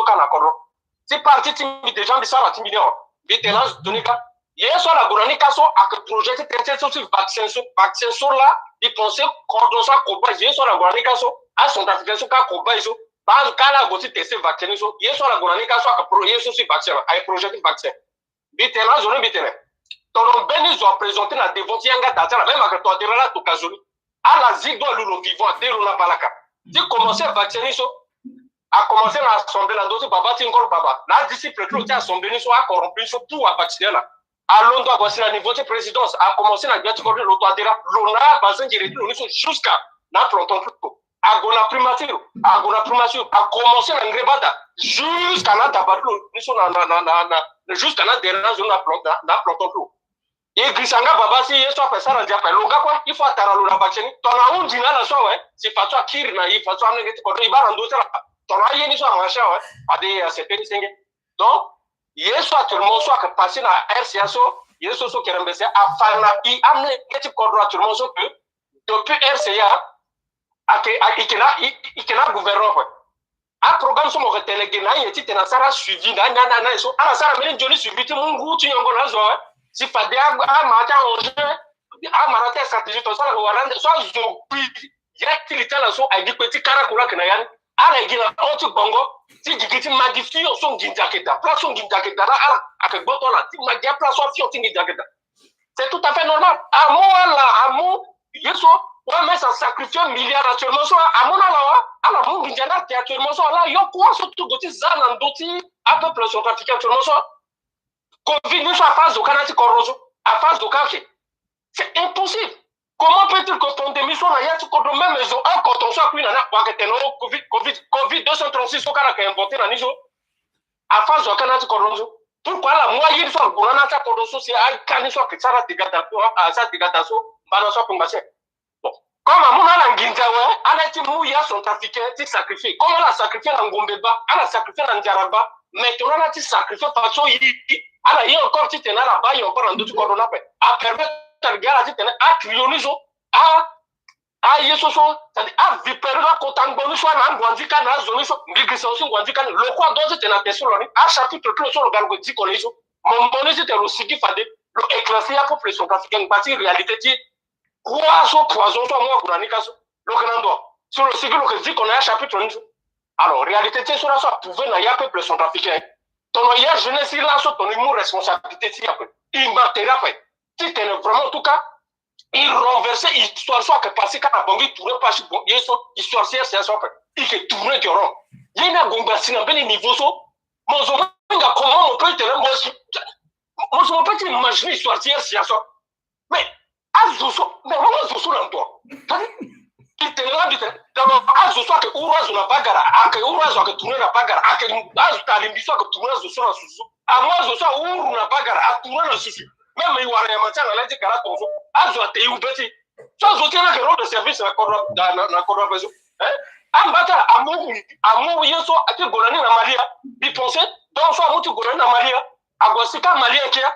c'est parti des gens qui sont à Timidé. Vétérans, il y a soit la Gouranika, soit à que projet de vaccin sur là, ils pensaient qu'on soit combat, il y a soit la Gouranika, soit à son application, combat, ils ont pas la goûté tester vaccin, il y a soit la Gouranika, soit à projet de vaccin, à projet de vaccin. Vétérans, on est vétérans. Donc, ben, ils ont présenté la dévote, il y a un gars même avec toi, là, tout cas, à la zig doit le vivant, dès la balaka. Tu commences à vacciner, a commencé à l'Assemblée, la dose Baba Tingol Baba. La discipline qui a assemblée, soit corrompu, soit tout à partir là. À Londres, voici la niveau de présidence, a commencé à gagner l'autoadéra. L'on a basé jusqu'à notre longtemps. A commencé à ngrebada jusqu'à la tabatou, jusqu'à la dernière zone à planton. Et Grisanga Baba, si il soit ça, il faut attendre la bachine. Ton a un dîner la soirée, c'est pas toi qui il faut toi négatif, il va rendre ça. Ton a une soirée, machin, pas des CP5. Donc, il est soit tout le monde soit passé dans RCSO, il est soit qui est remboursé à Fana, il a amené quelque chose tout le monde que depuis RCA, il a gouvernement. Un programme sur mon retenu, il a été suivi, il a été suivi, mon goût, tu y en si pas des matin au jeu, à marathon stratégie, tout ça, soit il a son avec petit caracula que n'ayant, à la guina, autre bongo, si tu dis magnifique, son guinjaketa, place son guinjaketa, avec boton là, tu m'as dit place son fion guinjaketa. C'est tout à fait normal. À moi, il soit, ouais, mais ça sacrifie un milliard actuellement, soit, à mon la mon guinjana, qui actuellement, soit là, il y a quoi, surtout, d'autres zanan, d'autres, à peu près, sont trafiqués actuellement, soit. Covid nous soit à phase de canati corrosion, à phase de café. C'est impossible. Comment peut-il que pandémie soit là, il même maison, un coton soit pris dans la Covid 236 au Canada qui est inventé dans Nijo, à phase de canati corrosion. Pourquoi la moyenne soit gouvernante corrosion, c'est un canis soit que ça va dégager, à ça dégager, balance pour passer. Bon. Comme à mon Anguinzawa, elle a été mouillée son trafiqué, elle sacrifié. Comme elle a sacrifié dans Gombeba, elle a sacrifié dans Djaraba, maintenant elle a été sacrifié par son alors, il y a encore si tu es là-bas, il y a encore un doute qu'on a fait. À permettre à gars à trioniser, à yesoso, c'est-à-dire à vipérer la cotangbonu, soit dans Guanzika, dans la zone, migration, Guanzika, le quoi d'autre c'est la question, à chapitre 3 sur le galgo dit qu'on est sur. Mon bonnet c'était le sigi fadé, le éclairci à population africaine, parce que réalité dit, poison, soit moi, Gouranikas, le grand doigt. Sur le sigi, le dit qu'on est à chapitre 1. Alors, réalité, c'est sur la soit pouvait n'a pas population africaine. Ton jeunesse, il a ton humour responsabilité, il m'a fait. Si tu es vraiment, en tout cas, il renversait l'histoire, soit que passé quand la banque tournait pas, histoire, c'est ça, il fait tourner du rond. Il y a un gombassine, un bel niveau, comment on peut être, moi, je peux t'imaginer l'histoire, c'est ça. Mais, mais vraiment, je suis dans toi. Il te l'a dit, je soit que Ouraz na bagara, que Ouraz que tourner na bagara, que Talimbi soit que tourner sur la sous. À moi, je sois Ourou na bagara, à tourner le souci. Même il y a un matin, on a dit qu'à la conso, à je te ou petit. Ça, je tiens le rôle de service dans la collaboration. En bata, à mon yeso, à te golani na Malia, il pensait, donc soit moutu golani na Malia, à Gossika Malia qui a,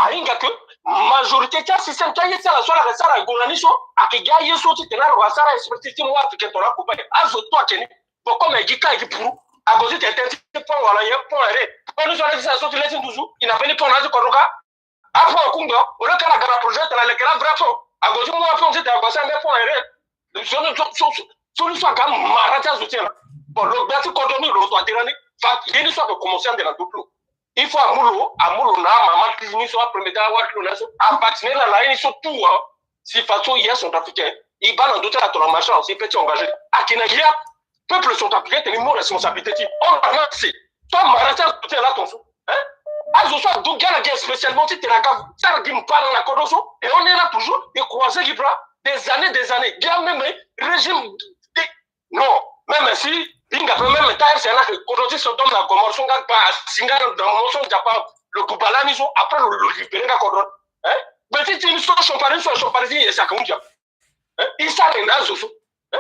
à Inga que, majorité de système qui est la soirée de Sarah Golaniso, à qui gagne ce qui est là, on va Sarah expertise moi qui est là pour faire. À ce toi qui est pour comme un guitar qui pour à cause de tes points voilà il y a point arrêt. On nous a dit ça sorti les toujours. Il n'a pas ni pour nazi koroka. Après on kunga, on a qu'à la projet dans la grave brato. À cause de moi on dit à cause de point arrêt. Solution quand marata soutien. Bon le gars qui continue le toit tyrannie. Il y a une histoire de commencer à de tout. Il faut amulo na maman qui soit premier à voir que nous à vacciner la ils sont tout si façon hier sont africains ils balent en doute à ton machin c'est petit engagé à Kenya peuple sont africains t'es une responsabilité on a c'est toi marathon tout est là ton sou hein à ce soir donc gars spécialement si tu la gaffe ça qui me parle dans la corrosion et on est là toujours et croiser qui prend des années gars même régime non même si Inga même taille c'est là que aujourd'hui se donne la commotion pas singa dans motion Japon le Kubalani sont après le libérer la cordon hein mais si tu ne sois son parisien et ça comme dia hein il s'arrête là zo hein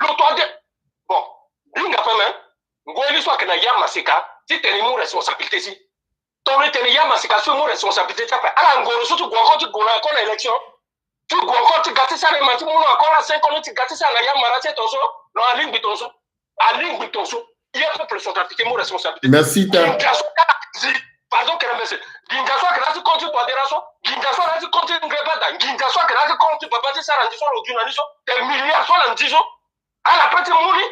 l'autre bon Inga même ngoli soit que na ya masika si tu es une responsabilité si ton ya masika c'est une responsabilité ça fait ala ngoro surtout quand tu gona encore l'élection tu gona tu gâter ça les manti mon encore à 5 ans tu gâter ça na ya marathon ton so non en ligne biton so à ligne biton so il y a peuple sont appliqués mon responsabilité merci pardon que merci gingaso que là tu continues pour des raisons gingaso là tu continues ngrebada gingaso que là tu continues pour passer ça dans disons le journalisme des milliards soit dans disons à la petite mouli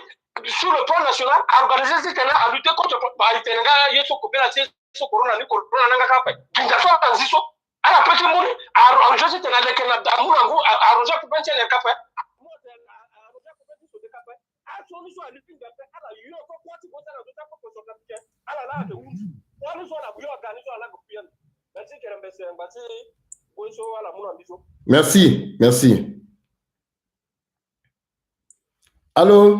sur le plan national organiser cette année à lutter contre il tenga yeso coopérative sur corona ni corona nanga kapa gingaso dans disons à la petite mouli arranger cette année avec la d'amour arranger pour penser les café Merci, merci. Allô?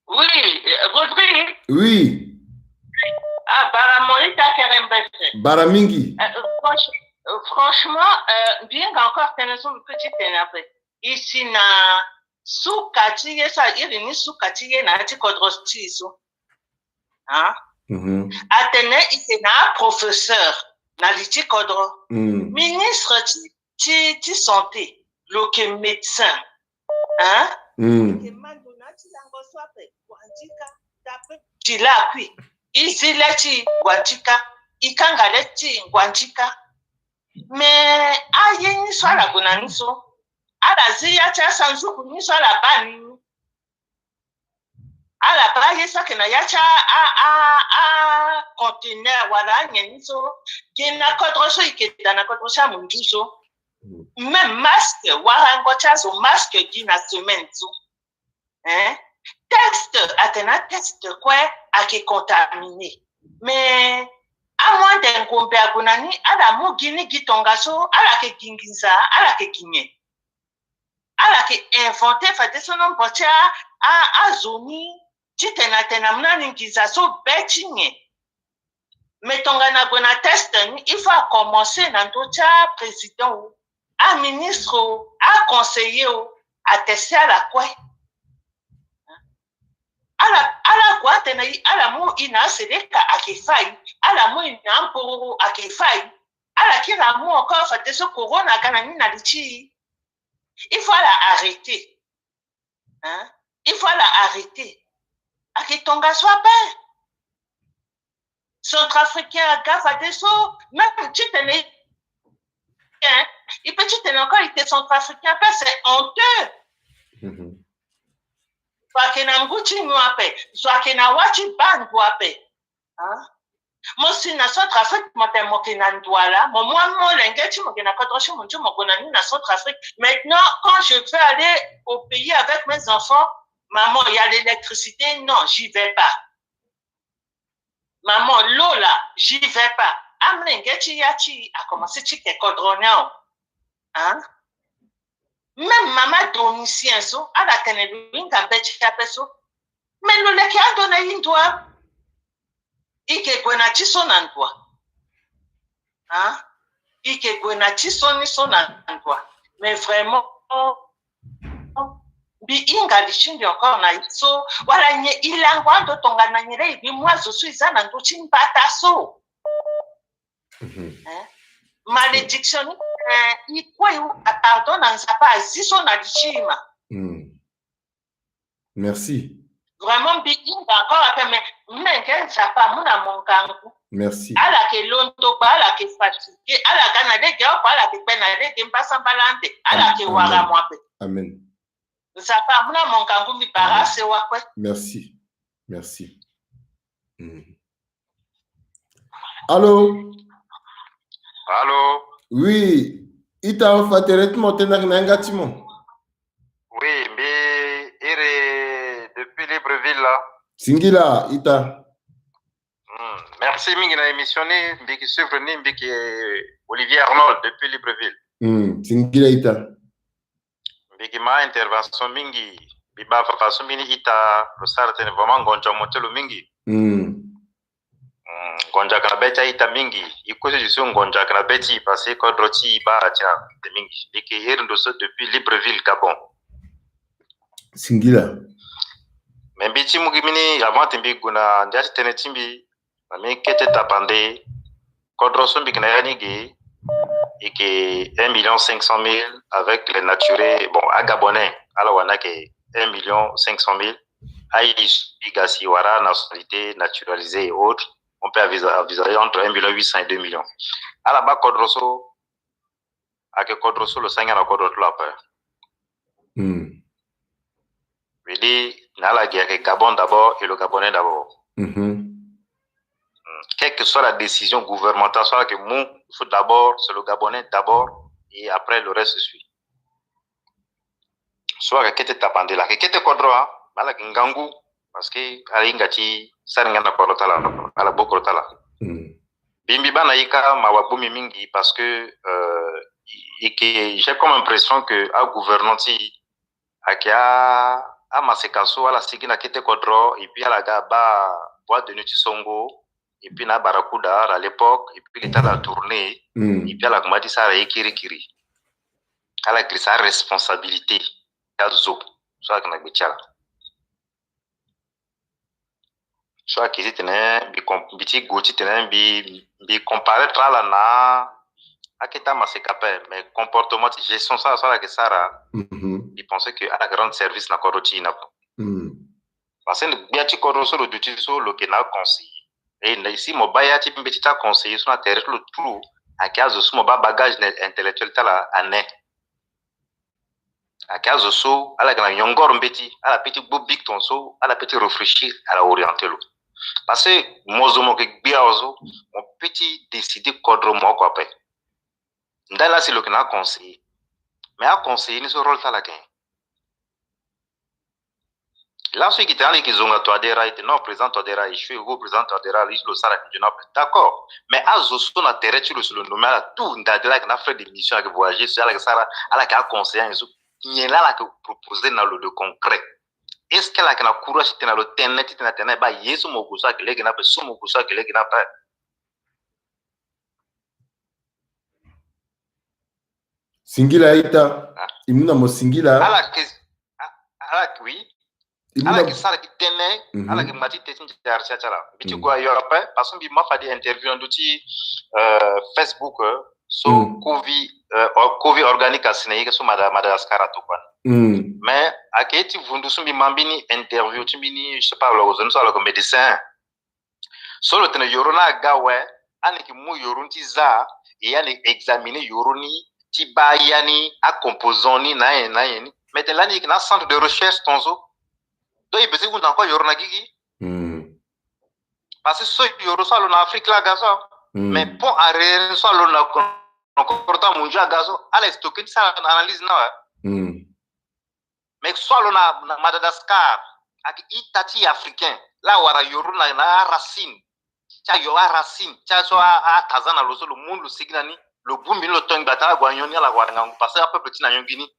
Oui, Rodrigue. Oui. Ah, Baramonita Kerembese. Baramingi. Franchement, bien encore, t'es une petite énervé. Ici, na soukatiye sa irini soukatiye na ti kodrostiso. Hein? Atene ite na professeur na liti kodro. Ministre ti santé, lo ke médecin. Hein? Ke mandona ti lango swape wandika tape ti la kwi. Ici leti wandika, ikanga leti wandika. Mais aye ni swala kuna niso. Ala ziya cha sanzuku ni swala bani. Ala praye sa kena ya cha a conteneur wala nyeniso. Gena kodroso ikeda na kodrosa munjuso. Même masque warango cha so masque gina sementu. Hein? Texte atena texte quoi a qui contaminé. Mais à moins d'un compé à Gunani, à la Mogini Gitongaso, à la Kekingiza, à la Kekinye. À la qui inventé, fait son nom pour à Zoni, Titenatena Ningizaso, Betinye. Mais Tongana Gona test, il faut commencer dans d'autres président, à ministre, à conseiller, à tester à la quoi. Ala kwa tena ala mo ina seleka akifai ala mo ina mporo akifai ala kila mo encore fait ce corona kana ni na lichi. Il faut la arrêter. Hein? Il faut la arrêter. Akitonga soit ben. Centrafricain gafa deso même tu tenais hein? Il peut tu tenais encore il était centrafricain c'est honteux. Swakena nguchi ngwape, swakena wachi bangu wape. Hein? Moi si na Centrafrique mokena ndwala, moi lengechi mokena kodroshi munju mokona ni na Centrafrique. Maintenant quand je veux aller au pays avec mes enfants, maman il y a l'électricité, non, j'y vais pas. Maman l'eau là, j'y vais pas. Amlengechi yachi a commencé chike kodronya. Hein? Même maman domicien so à la teneluin kambechi kapeso mais le leki a donné une doigt ike gwenachi sonantwa hein ike gwenachi soni sonantwa mais vraiment bi inga lishindi encore na so wala nye ilangwa ndo tonga na nyere bi moi je suis za ndo chimbata so hein malédiction Merci. Vraiment, merci. Amen. Merci. Merci. Allô? Allô? Oui. Ita fateret motenak nangatimo. Oui, mais depuis Libreville là. Singila, Ita. Merci mingi na émissionné, mbiki suivre ni mbiki Olivier Arnold depuis Libreville. Singila Ita. Mbiki ma intervention mingi, biba façon mini Ita, le sarte vraiment gonja motelo mingi. Gonja kanabeti Ita mingi, ikosi je suis gonja kanabeti parce que droti ba tia de mingi. Mbiki herindo so depuis Libreville Gabon. Singila. Mais biti mugimini avant timbi guna ndiati tene timbi ami kete tapande kodroso mbikina yanigi ike 1,500,000 avec les naturés bon à Gabonais alors on a que 1,500,000 Igasi wara nationalité naturalisée et autres on peut envisager entre 1,800,000 et 2 millions à la bas kodroso ake kodroso le sangana kodroso la peur je dis la guerre Gabon d'abord et le Gabonais d'abord. Quelle que soit la décision gouvernementale, soit que il faut d'abord, c'est le Gabonais d'abord et après le reste suit. soit que tu tapande là, que tu kodroa, mala ngangu, parce que aringati sarangana korotala, ala bokorotala. Bimbi bana ika mawabumi mingi parce que j'ai comme impression que a gouvernanti akia a masekaso ala sigina kete kodro et puis ala gaba boîte de nuit songo et puis na barakuda à l'époque et puis l'état la tournée et puis ala kumati sa ekiri kiri ala grisa responsabilité kazo soit que na gbichara soit que c'était biti goti tenen bi comparer tra la na akita masekape mais comportement de gestion ça la que sara il pensait que à la grande service na koroti na parce que biati koroso le duty so le que na conseil et ici mo bayati mbetita conseiller sur la terre le tout à cause de mon bagage intellectuel tala ané à cause de so à la grand yongor mbeti à la petit bobik ton so à la petit réfléchir à la orienter l'eau parce que mozomo ke biaozo mon petit décider kodro mo quoi pe ndala c'est le que na conseiller mais à conseiller ni ce rôle tala gain là ceux qui étaient allés qui zonga Touadéra était non président Touadéra je suis go président Touadéra il le sara que d'accord mais à zoso na terre tu le nommé à tout ndadela que na fait des missions avec voyager sur la sara à la conseiller il est là que proposer dans le concret est-ce que la kana courage tena le tenet tena ba yesu mokusa que les gna pe so mokusa que les gna pa Singila ita imuna mo singila ala oui ala que ça qui tene ala que mati tetin jarcha chala bitu go Europe parce que bi ma fa di interview nduti Facebook so covid organique asine que so Madagascar to quoi mais à qui vundu sumbi mambini interview tumbini je sais pas le zone so le médecin solo tene yorona gawe aniki mu yorunti za et yani examiner yoroni ti bayani a composoni na yeni mais de l'année na centre de recherche tonzo do il peut encore yorona gigi parce que so yoro so en Afrique la gazo mais pour arrêter so na comportement mondial gazo ala stocker ça analyse na mais soit na Madagascar ak itati africain là wara yoruna na racine cha yo racine cha so a tazana lo so le monde le signani le bumbi le tong batala gwanyoni la waranga parce un peu petit na yongini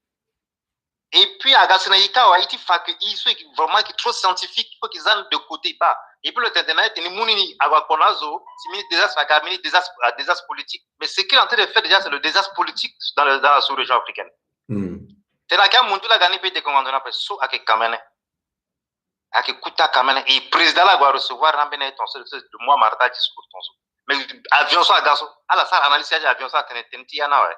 et puis agasina ikawa iti fak iso vraiment qui trop scientifique faut qu'ils en de côté pas et puis le internet ni munini agakonazo simi désastre agamini désastre politique mais ce qu'il est en train de faire déjà c'est le désastre politique dans la sous-région africaine tena kya muntu la gani pete komando na peso ake kamene ake kuta kamene et président la va recevoir rambene ton de moi marta discours ton mais avion so agaso ala sa analyse ya avion so tenenti ya na ouais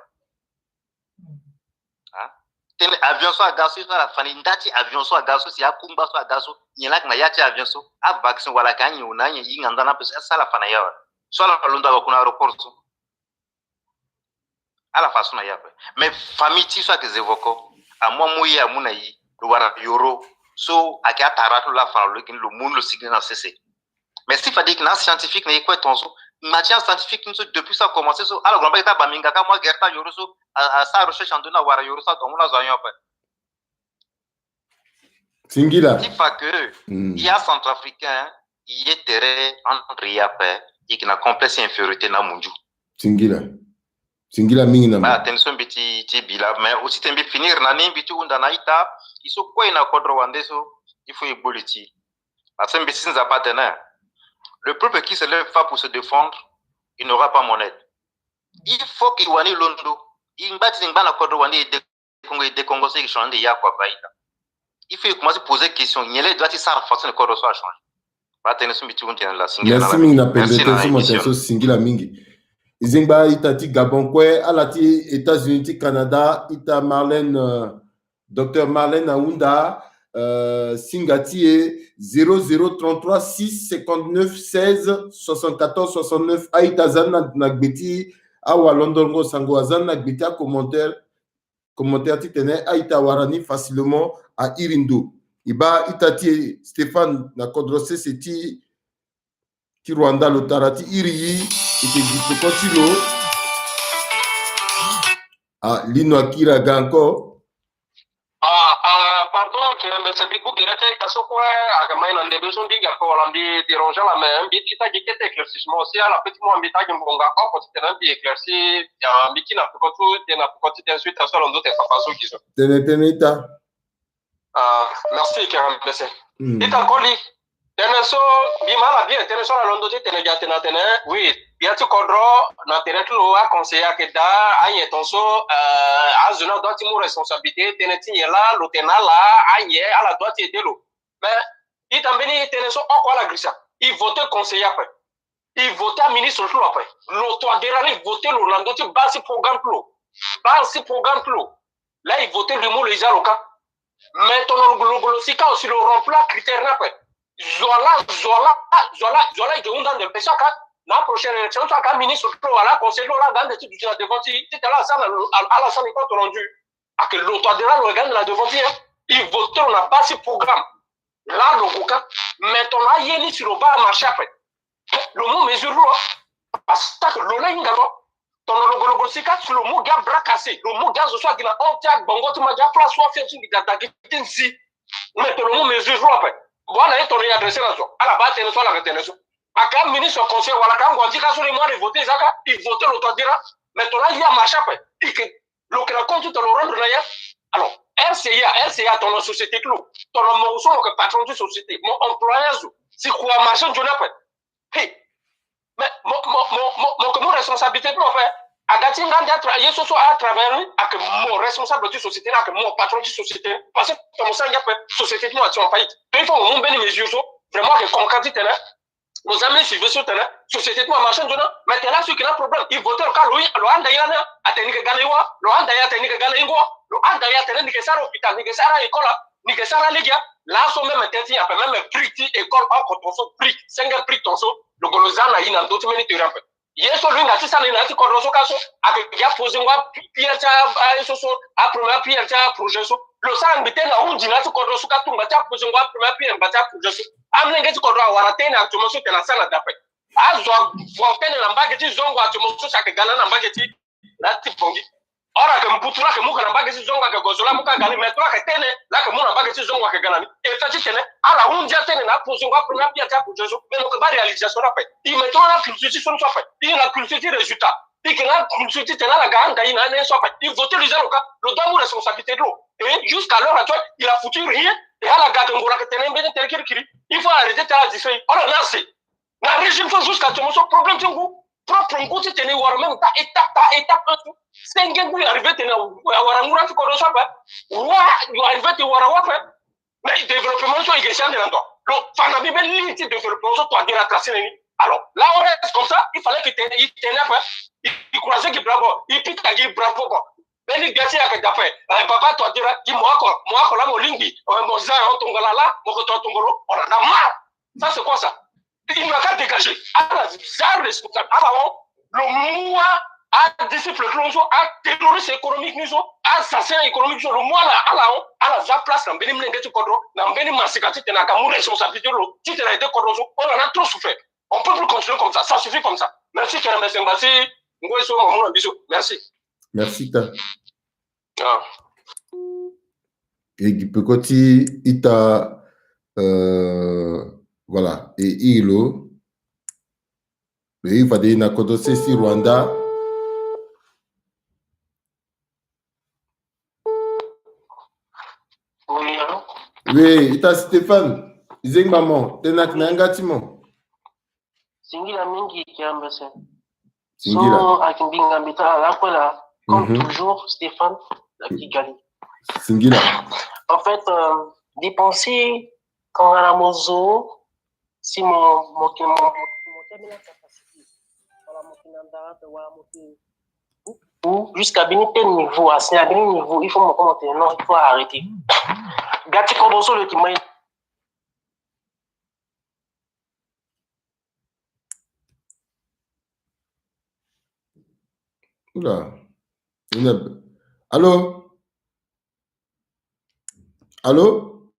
hein ten avion so agaso so la fani ndati avion so agaso si akumba so agaso nyela na ya avion so a vaccine wala kanyi unanye inganda na peso sa la fana ya so la lunda ba kuna aéroport so ala façon na ya mais famille ti so que évoquons à moi mouya munayi le wara yoro so akia tarato la fa le monde le signe na cc mais si fadi que na scientifique na quoi tonso matière scientifique depuis ça commencé so alors grand ba baminga ka moi gerta yoro so à sa recherche en dona wara yoro so donc on a zoyon pa singila si fa que il y a centrafricain il est terrain entre yape et qui na complexe infériorité na munju singila mingi na ba attention biti ti bila mais aussi tembi finir na ni biti unda na ita iso ko ina kodro wandeso il faut eboliti parce que biti sinza partenaire le peuple qui se lève pas pour se défendre il n'aura pas mon aide il faut qu'il wani londo imbati ngana kodro wandi de Congo c'est qui change ya kwa baita il faut commencer poser question nyele doit il ça forcer le kodro soit changer ba attention biti unda la singila merci mingi na pendete so moteso singila mingi Izingba itati Gabon kwe alati États-Unis ti Canada ita Marlène Dr Marlène Aounda singati e 0033 6 59 16 74 69 aita zan na gbeti awa London go sango azan na gbeti a commentaire ti tene aita warani facilement à Irindo iba itati Stéphane na Kodrose seti ti Rwanda lo tarati iri ite dipoko tilo lino akira ganko Pardon, mais c'est beaucoup de retour parce que quoi, à quand même, on a besoin de dire qu'on a déranger la main, mais il t'a dit que éclaircissement aussi à la petite moi, mais t'as dit qu'on a encore peut-être un peu éclairci, il y a un biki n'a pas tout, il n'a pas continué ensuite à faire un autre façon qui sont. Teneta. Merci, Karam, merci. Il t'a collé. Teneso, bimala bien, teneso la londo te tene jatena tene, oui, biatu kodro, na tenetu lo a conseiller que da, anye tonso, azuna doit timu responsabilité, teneti yela, lo tenala, anye, ala doit aider lo. Mais, il t'embeni teneso encore la grissa. Il vote conseiller après. Il vote ministre tout après. Lo to aderani vote lo lando ti basi programme lo. Basi programme lo. Là, il vote le mot les aloka. Mais ton global sika aussi le rempla critère après. Zola, il est dans le PSA. La prochaine élection, tu as un ministre à la conseil de la gamme de tout le devant. Tu es là, à la salle de compte rendu. À que l'autre de la gamme de la devant. Il vote, on n'a pas ce programme. Là, le bouquin. Maintenant, il y a sur le bas à marcher après. Le mot mesure, parce que le lait, ton logo, c'est que le mot gars bras cassé. Le mot gars, ce soit qu'il a un tag, bongo, tu m'as déjà place, soit fait une guitare, mais le mot mesure après. Voilà, ton est adressé là. À la base, tu la retenue. À quand ministre conseil, voilà, quand on dit que les mois de voter, il vote l'autre dira. Maintenant, il y a marché après. Et que le compte, tu le rendre d'ailleurs. Alors, RCA, ton société, ton morceau, le patron de société, mon employeur, c'est quoi marché, je n'ai pas. Hey, mais mon responsabilité, pour faire. Agati ngandi yeso so a travailler avec mon responsable de société avec mon patron de société parce que comme ça il y a société qui nous a tué il faut mon béni mesure vraiment que concrète là nos amis suivent sur terrain société qui marche dedans mais là ce qui a problème il vote le cas lui le anda yana ateni que galewa le anda ya ateni que galengo le anda ya ateni que ça hôpital ni que ça école ni que ça légia là so même tenti après même prix école encore ton so prix 5 prix ton so le golozana ina d'autres minutes rappel yeso lui ngati sana inati kodroso kaso akija posé moi pierre cha so a première pierre cha projet so le sang bitena unji ngati kodroso ka tunga cha posé moi première pierre ngati projet so amne ngati kodro warate na tumoso tena sana dape azwa fontaine na mbageti zongo atumoso cha kegana na mbageti lati pongi ora ke mputula ke muka na mbageti zongo ke gozola muka gali metro ke tene la ke muna mbageti zongo ke gana e fati tene ala unji tene na posé moi première pierre cha projet so mais ko ba réalisation na fait il mettra la culture sur son fait il a culture résultat il que la culture tena la ganga ina ne so fait il voter les aloka le doit responsabilité de l'eau et jusqu'à l'heure actuelle il a foutu rien et à la gata ngora que tene mbene tel kiri il faut arrêter ta discussion alors là c'est la régime faut jusqu'à tout mon problème tingu propre ngoti tene war même ta étape un tout sengen bu arriver tene war ngura ko do so fa wa you arriver te war wa fa mais développement so igéchant de l'endroit le fana bi ben limite développement so toi dire tracer ni alors là on reste comme ça il fallait que il tenait pas il croisait que bravo il pique à dire bravo quoi ben il gâchait avec d'après papa toi dire dis moi là mon lingi mon za on tongala là mon to tongolo on en a marre ça c'est quoi ça il m'a qu'à dégager alors ça responsable alors le moi à disciple clonso à terroriste économique nous assassin économique le moi là à la place dans benim ngeti kodro dans benim masikati tena ka mu responsabilité lo tu te la de kodro on en a trop souffert on peut plus continuer comme ça suffit comme ça merci Kerem Sembasi ngoiso mo biso merci ta et Pekoti ita voilà et ilo il va dire na kodose si Rwanda. Oui, ita Stéphane Zeng maman tenak na ngatimo Singila mingi kiambese Singila so akimbinga mbita la kwela comme toujours Stéphane la Kigali Singila en fait dépenser quand à la mozo si mon terminal capacité voilà mon kinandara voilà mon ou jusqu'à tel niveau à un niveau il faut me commenter non il faut arrêter gati kodonso le kimai oula allô allô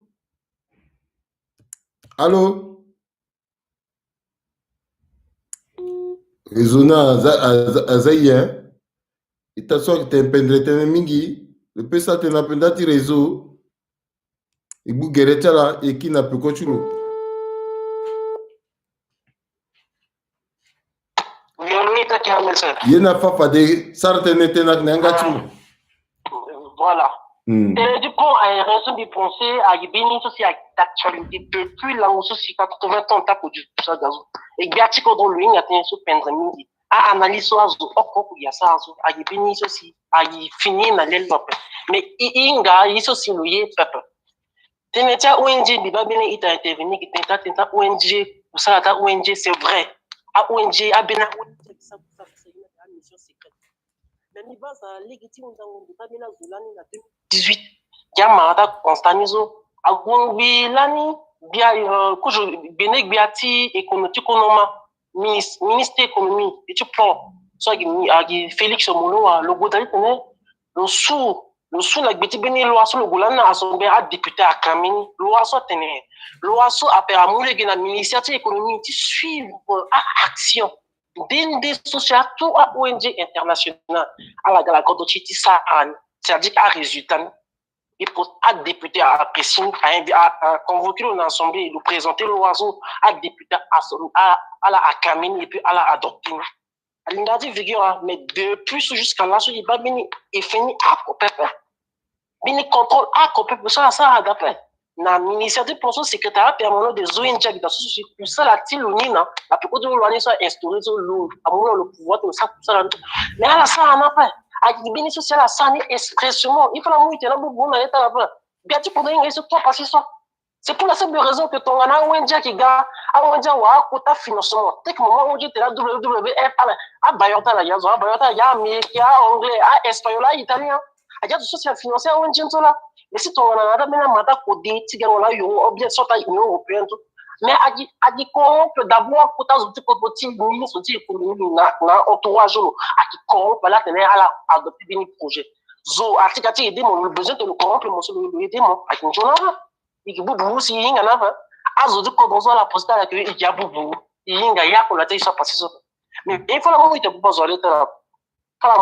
allô Rezona azaïen ita so te pendre te mingi le pesa te na penda ti réseau Et vous guérez là et qui n'a plus continué. Il y a pas de certaines voilà. Et du coup, à raison de penser à béni aussi à l'actualité depuis là où ceci 80 ans t'as produit ça gazo. Et gati ko do lui ngati so pendre mingi. A analyse so azo okko ya sa azo à béni ceci à fini na l'Europe. Mais inga iso si lui peuple. Tenetia ONG di babine ita intervenir qui tenta ONG ou ça ta ONG c'est vrai. A ONG a bena ça c'est une mission secrète. Mais il va à légitime dans le babine zulani na 2018. Yamata Constanizo agumbi lani bia kujo benek biati économie ministre économie et tu plan so agi Félix Omolo le godali tene le sous la beti beni loi so le golana assemblée a député à Kamini loi so tene loi so appel à moule gena ministère économie qui suivre action des social tout à ONG international à la Kodotiti ça c'est-à-dire à résultat. Et pour un député à apprécier, à convoquer l'Assemblée, de présenter l'oiseau à député à la Kamini et puis à la adopter. Elle a dit figure, mais depuis jusqu'à là, il va venir et finir à couper. Il contrôle à couper pour ça a adapté. Na ministère de pension secrétariat permanent des ONG qui sont pour ça la tilonina la plupart de l'année soit instauré sur le pouvoir de ça pour ça. Mais à la ça on a pas. A bini social ça ni expressément il faut la mouille là bon na état là bien tu pour donner ce toi passer ça c'est pour la simple raison que ton ana ONG qui ga ONG wa quota financement tek moment ONG là WWF a bayota la yazo a bayota ya américain anglais a espagnol a italien a dia social financier ONG là mais si ton ana mena mata codé tigano là yo bien sorta union européenne mais a dit corrompre d'abord quota zoti côté ministre de l'économie na entourage a qui corrompre là tenir à la adopter des projets zo article aider mon besoin de le corrompre mon le aider mon a qui jona et qui boubou si inga na va azo de ko la poste là que il y a boubou inga ya ko la tei ça passer ça mais il faut la moi te boubou zo là kala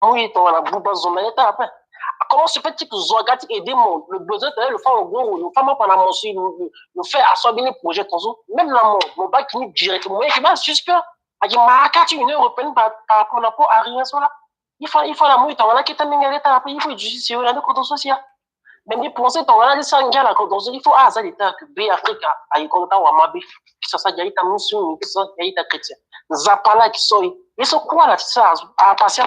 moi to la boubou zo mais ta après comment se fait-il que Zouagati aider le besoin de le faire au gros, le faire pendant mon suivi, le faire assorbir les projets, même là, mon bac qui directement, je vais suspect. Il y a une Union européenne par rapport à rien, cela. Il faut la mouille, t'en as qui t'a mis à l'état, il faut justice, il y a des codes sociaux. Même des pensées, t'en as des sanguins, la code sociale, il faut à ça l'état que B Africa, à y compter ou à Mabé, qui sont ça, il y a des musulmans, qui sont des chrétiens. Zapala qui sont, ils sont quoi là, ça, à passer,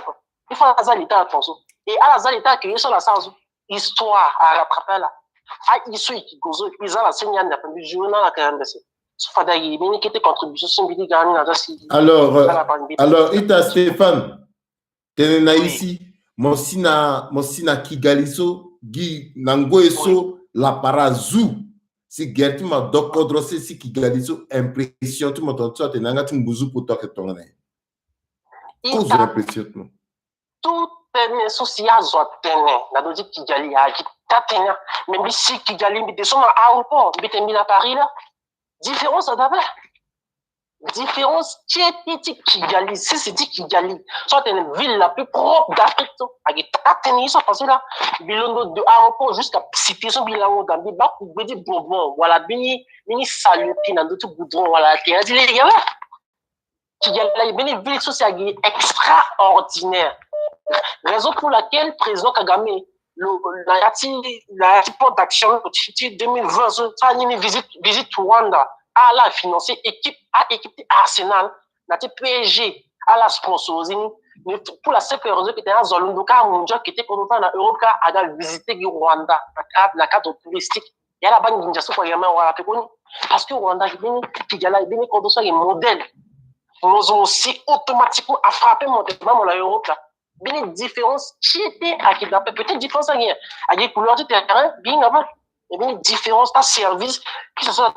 il faut à ça l'état, attention. Et à la zalita que sur la sens histoire à rattraper là a issu qui gozo ils ont la signal d'après du journal à quand même c'est fada yi mini qui était contribution simbili gani na dasi alors ita Stéphane tenena ici mosina Kigaliso gi nangoeso la parazu si gerti ma dokodro si Kigaliso impression tu m'entends tu tenanga tu mbuzu pour toi que ton ne cause impression tout tene social zotene na doji Kigali a qui tatena même si Kigali mi descend à aéroport mi te mina Paris là différence d'abord différence qui est Kigali c'est dit Kigali soit une ville la plus propre d'Afrique a qui tatena ça passer là bilondo de aéroport jusqu'à situation bilango gambi ba ku bedi bonbon voilà bini saluti na dotu goudron voilà te dit les gars Kigali bini ville sociale extraordinaire. Raison pour laquelle le président Kagame, la plan d'action 2020, ça une visite Rwanda, à la financer équipe Arsenal, la PSG, à la sponsoring, pour la simple raison que dans Zolundoka mondial qui était content dans l'Europe, à visiter Rwanda, la carte touristique. Il y a la banque d'Injasso pour Yama Wala parce que Rwanda, qui a bien conduit ça, un modèle. Nous avons aussi automatiquement à frapper mon développement dans l'Europe. Bien une différence qui était à qui d'après peut-être différence à rien à des couleurs du terrain bien avant et bien une différence à service qui se soit à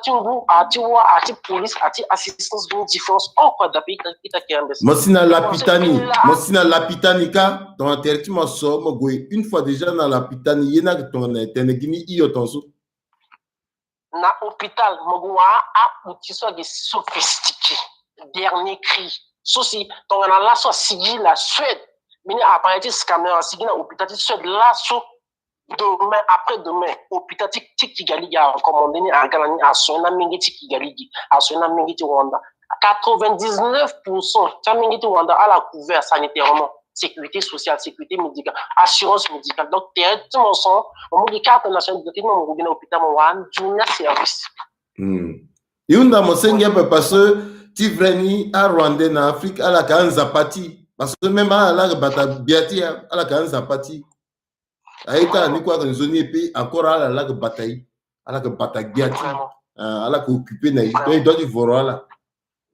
police à assistance une différence encore d'après qui t'a qui Mosina Lapitani ka ton territoire so mo une fois déjà dans Lapitani yena ton tenegini iyo tonso na hôpital mo a outil soit des sophistiqué dernier cri ceci ton là soit sigil la Suède Bini a parlé de scanner, si vous avez hôpital, c'est là, demain, après-demain, hôpital Kigali a recommandé à Galani à son ami Kigali, à son ami Rwanda. 99% Chamingiti Rwanda a la couvert sanitairement, sécurité sociale, sécurité médicale, assurance médicale. Donc, directement, on dit carte nationale de l'hôpital, on a un service. Yunda Mosengia parce que tu vreni à Rwanda en Afrique à la Kanza Pati parce que même à la bata biati à la Kanza Pati aïta ni quoi dans zone épée encore à la bataille à la bata biati à la occupé na il doit du voilà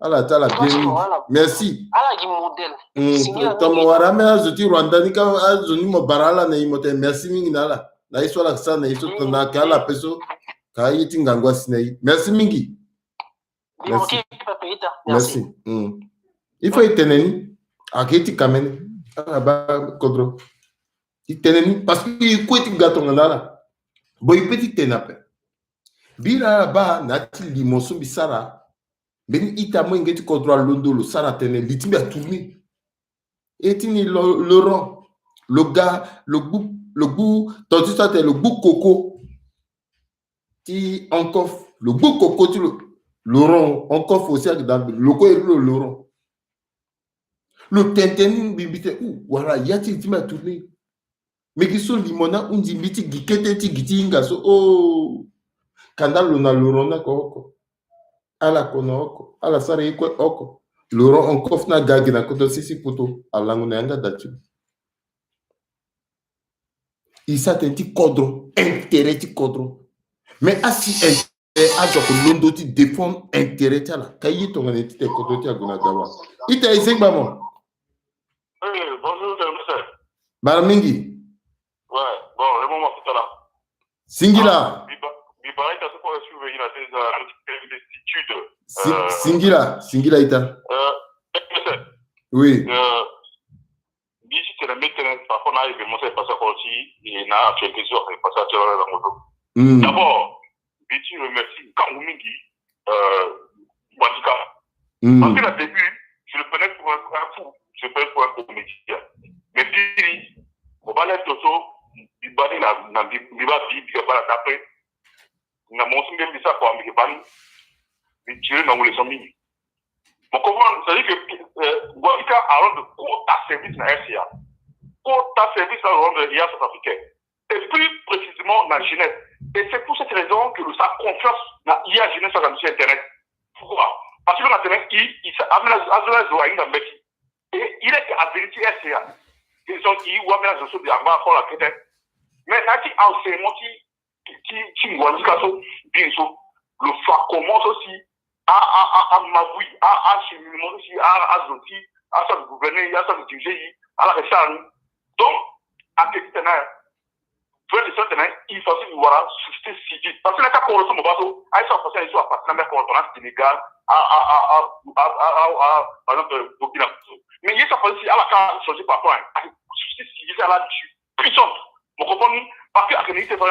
à la tala bien merci à la modèle tamawara mais azoti Rwanda ni ka azoni mo barala na imote merci mingi nala na iso la sana iso na kala peso ka yiti ngangwa sinai merci mingi. Merci. Merci. Il faut éteindre. Aketi kamene. Aba kodro. Éteindre parce que il faut être gâteau ngala. Boy petit tenape. Bila ba nati limoso bisara. Ben ita mo ngeti kodro londo lo sara tene litimbi a tourner. Etini Laurent. Le gars, le goût, tandis ça le goût coco. Ti encore le goût coco tu le Laurent, encore faut aussi dans le coin de Laurent. Le tintin bibite ou voilà, y a-t-il qui m'a tourné. Mais qui sont limona on dit biti gikete ti gitinga so oh kandal na Laurent na ko ala kono ala sare ko oko Laurent encore na gagi na koto sisi poto ala ngona nga datu. Il s'attend ti kodro, intérêt ti kodro. Mais assi ajo ko londo ti défend intérêt tala kayi to ngane ti te ko do ti aguna dawa ita isengba mo bonjour monsieur Barmingi ouais bon le moment tout là Singila Bibara ita se pour surveiller la l'institut Singila ita oui d'ici c'est la maintenance par contre là il veut montrer passer aussi et na quelques jours et passer sur la moto d'abord je remercie Kangumingi Wadika. Parce que au début, je le prenais pour un fou, je le prenais pour un comédien. Mais puis, on va aller Toto, il va aller dans il va taper. Il a montré même ça pour Américain, il tire dans les amis. Donc, comment, c'est-à-dire que Wadika a rendu quota service dans RCA. Quota service dans le RCA africain. Et plus précisément dans Genève. Et c'est pour cette raison que nous avons confiance dans l'IA Genève sur Internet. Pourquoi? Parce que Internet, il a et il est à vérité RCA. Ils ont dit, ou à la gestion de Agba pour la quête. Mais là, qui a enseignement qui nous dit bien sûr, le phare commence aussi à Maboui, à Chimimon aussi, à Zoti, à sa gouverner, à sa diriger, à la récente. Donc, à Kétana, il faut aussi voir la société civile. Parce que la corruption, on va dire, ils sont à partir de la correspondance sénégale, par exemple, Burkina Faso. Mais il y a ça aussi à la carte changer par rapport à la société civile, à la puissante. Vous comprenez? Parce qu'à l'unité, il faut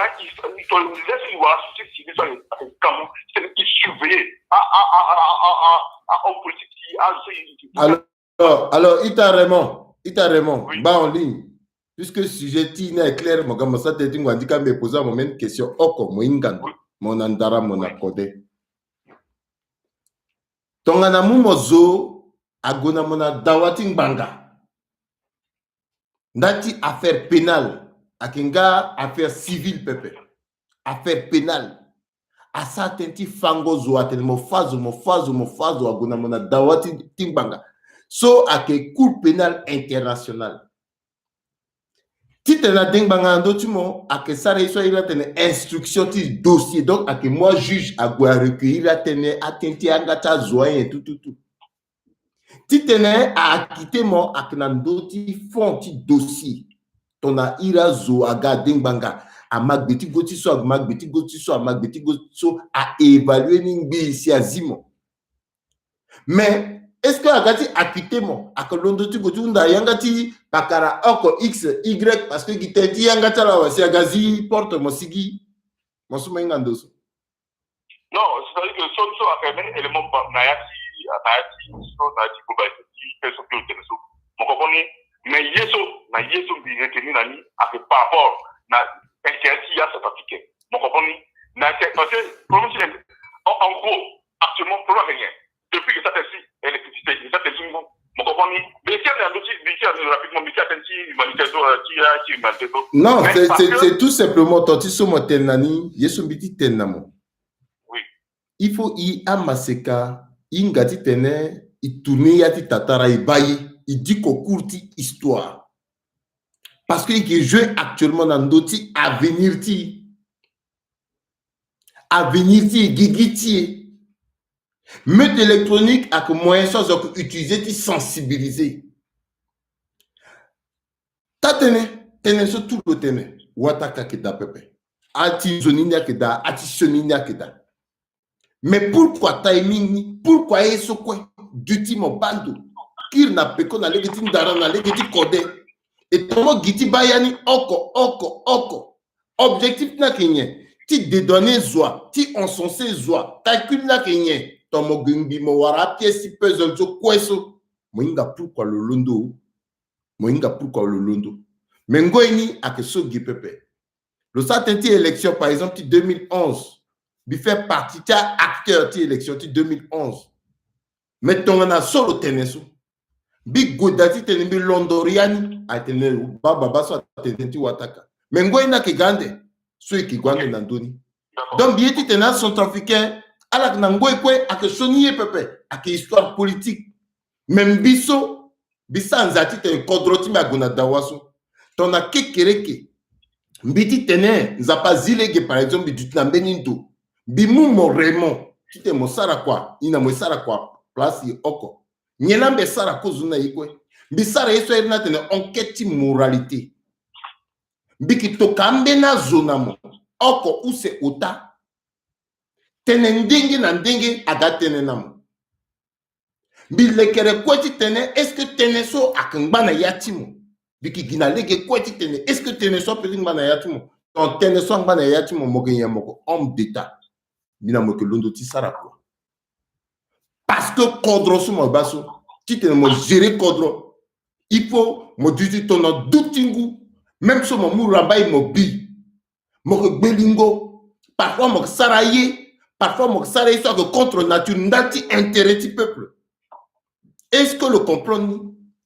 laisser voir la société civile sur les Cameroun, c'est surveiller à homme politique. Alors, Ita Raymond, bas en ligne. Puisque le sujet est clair, je vais me poser une question. Oko, mon andara, mon akode. Tongana mumozo, agona mona dawating banga. Nati affaire pénale, akinga affaire civile pepe. Affaire pénale. Asa tenti fango zo atel mo fazo agona mona dawating banga. So ake cour pénal international. Si tu as une instruction, tu dossier, donc à que moi juge à recueillir la tenue, à tenter à gâter zoyen et tout. Si tu as acquitté moi à que n'andoti font dossier, ton a ira zo à garder banga à magbeti gotiso à évaluer n'ingbi ici à zimo. Mais est-ce que agati acquitté moi à que l'ondoti gotunda yangati bakara oko x y parce que gitenti yangata la wasi agazi porte mosigi mosuma ingandoso. Non, c'est-à-dire que son a fait un élément nayati mais yeso bi retenu nani a fait par rapport na interdit à Centrafricain. Vous comprenez? Parce que, en gros, actuellement, pour rien. Depuis que ça fait ici, l'électricité, ça fait ici, vous comprenez? Mais si non, c'est tout simplement oui. Il faut y amaseka, ingati tene, il tourne yati tatara ibayi, il dit qu'au courti histoire. Parce qu'il joue actuellement dans d'autres avenir ti. Avenir ti, gigiti. Meute électronique avec moyen chose que utiliser ti sensibiliser. Ta tene so tout le tene. Wataka keda pepe. Ati zoninia keda, ati soninia keda. Mais pourquoi timing, pourquoi est-ce que duty mon bando? Qu'il n'a pas qu'on a l'égéti d'arana, l'égéti codé. Et comment giti bayani oko. Objectif na kenye. Ti dédonner zoa, ti encensé zoa. Calcul na kenye. Tomo gumbi mo wara pièce puzzle zo kweso. Moinga pourquoi le londo? Mengo ini a que so gipepe. Le satenti élection par exemple 2011. Il fait partie de acteur de l'élection de 2011. Mais ton a solo tenesu. Big Godati tenebi Londoriani a teneru. Baba so tenenti wataka. Mais ngoina ki gande. Ceux qui gande nandoni. Donc bien ti tena centrafricain. Alak nangoi kwe a que soniye pepe. A que histoire politique. Même biso. Bisa nzati ten kodroti ma gona dawaso. Ton a kekereke. Mbiti tene. Nzapa zilege par exemple du tlambenindo. Bimu mo Raymond, tu te mo sara kwa, ina mo sara kwa place oko. Nyelambe sara kozuna ikwe. Bisara yeso erna tene enquête moralité. Biki to kambe na zona mo. Oko use ota. Tene ndenge na ndenge aga tene namo. Bilekere kweti tene, est-ce que tene so akangba na yatimo? Biki gina lege kweti tene, est-ce que tene so pelingba na yatimo? Ton tene so ngba na yatimo mogenye moko, homme d'état. Parce que Kodro sous mon basso, tu te me gérer Kodro. Il faut me dire ton doutingu, même sur mon mourabaï mobi, mon belingo, parfois mon saraye, parfois mon saraye soit contre nature, n'ati intérêt du peuple. Est-ce que le comprenez?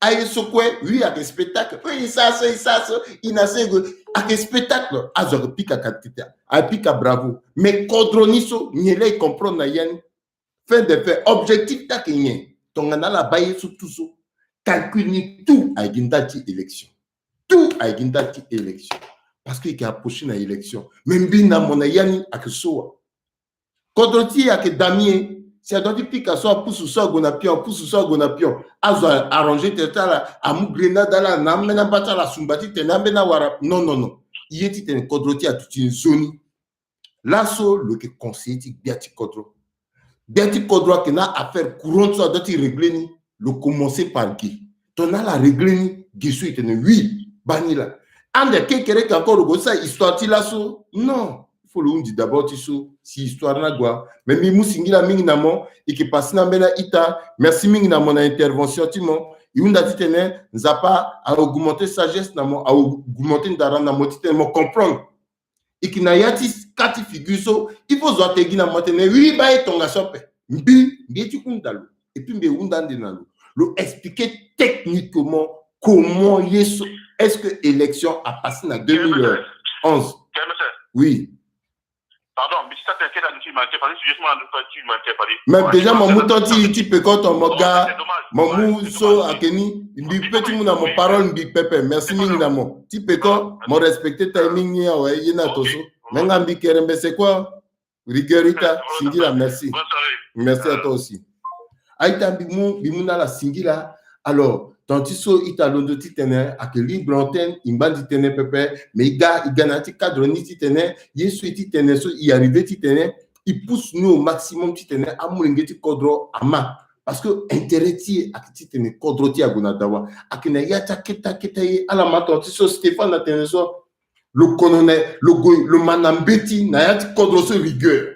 Aïe ce quoi? Oui, avec spectacle. Oui, ça, il n'a pas avec spectacle. Ah, je pique à quantité. Ah, pique à bravo. Mais Kodroniso, n'y est comprendre na yann. Fin de fait, objectif ta kenye. Ton ana la baye sous tout ça. Calcule tout à gindati élection. Tout à gindati élection. Parce qu'il y a approché na élection. Même bien mon yanni à que soa. Kodroti à que Damien. Si elle doit dire pique à soi, pousse ça, gonapion, azo arranger tetala, amu grenade la, namena bata la sumbati, tenamena wara. Non. Il est un Kodroti à toute une zone. Là, le que conseille, biati Kodro. Biati Kodro qui n'a affaire courante, soit doit régler, le commencer par qui? Ton a la régler, Guessou est un oui, banila. Ande, quelqu'un qui encore le ça, histoire ti là, non. Il faut le dire d'abord, si histoire na gwa. Mais mi singila mingi namo, et qui passe na mena ita, merci mingi na mon intervention, timo. Yunda titene, nzapa, a augmenter sagesse namo, a augmenter ndara namo, titene, mo comprendre. Et qui na yati kati figuso, il faut zoategi na motene, oui, ba et tonga sope. Mbi tu kundalo. Et puis mbi undande nalo. Le expliquer techniquement comment est-ce que l'élection a passé en 2011. Oui. Pardon, mais si ça t'inquiète, tu m'as interpellé, tu m'as interpellé. Mais déjà, mon mouton, tu peux quand on m'a gars, mon mousso, à Kenny, il dit petit moun à mon parole, il pepe, merci mingnamo. Tu peux quand, mon respecté timing, il y a toso. Maintenant, Bikerembe, c'est quoi? Riguerita, Singila, merci. Merci à toi aussi. Aïta Bimouna la Singila, alors, tant tu so italondo titene, à que libre antenne, il m'a dit tene pepe, mais il gagne cadre ni titene, il suit titene, il arrive titene, il pousse nous au maximum titene, à mouringeti kodro ama. Parce que intérêt ti à titene kodro ti à gonadawa, à que na yata keta à la matin, tu so Stéphane atene so, le colonel, le manambeti, na yata kodro so rigueur.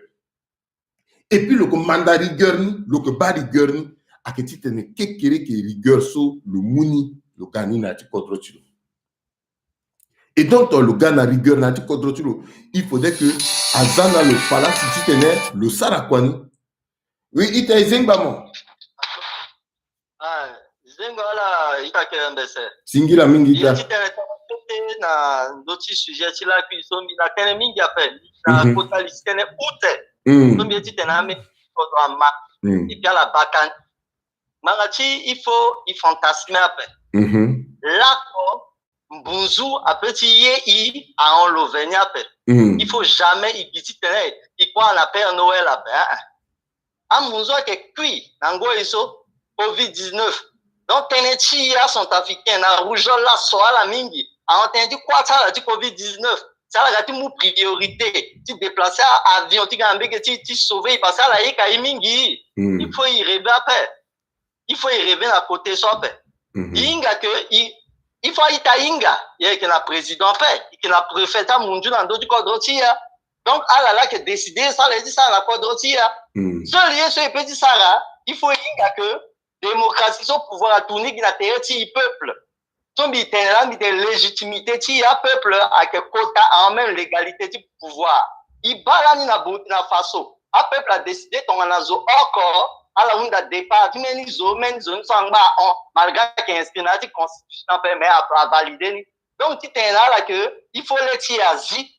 Et puis le mandat rigueur ni, le bas rigueur ni, à que tu tenais quelque rigueur sur le mouni, le gani na ti kodro. Et donc, le gars n'a rigueur, n'a dit il faudrait que Azana le palace, si tu tenais le Sarakwani. Oui, il t'a Zengba. Ah, Zengba, il t'a qu'un bessé. Singila Mingita. Il na d'autres sujets, il a pu son il a qu'un mingi appel. Na kota listene oute. Donc, il dit t'en as mis en ma. Et puis à la bacane. Marachi, il fantasme après. Là, Mbunzu, après, il a en l'oveni après. Il faut jamais, il croit en la paix en Noël après. Mbunzu a que cuit, nango iso, Covid-19. Donc, Tenechi, là, sont africains, na rougeole, là, soit la mingi. A entendu quoi, ça, la dit Covid-19. Ça, la dit mon priorité. Tu déplacer à avion, tu gambé que tu sauver, parce que là, il y a mingi. Il faut y rêver après. Il faut y rêver à côté soit paix. Inga que il faut y ta inga. Il y a que la président paix, que la préfète à Mundu dans d'autres quadrotia. Donc à la là que décider ça les dit ça la quadrotia. Seul lien sur petit Sarah, il faut inga que démocratie son pouvoir à tourner qui n'a terre ti peuple. Son bitena mi de légitimité ti a peuple à que quota en même l'égalité du pouvoir. Il balani na Burkina Faso. A peuple a décidé ton anazo encore à la de départ, tu mets une zone sans malgré qu'un la constitution permet à valider. Donc, tu es là que il faut les tirer à zi.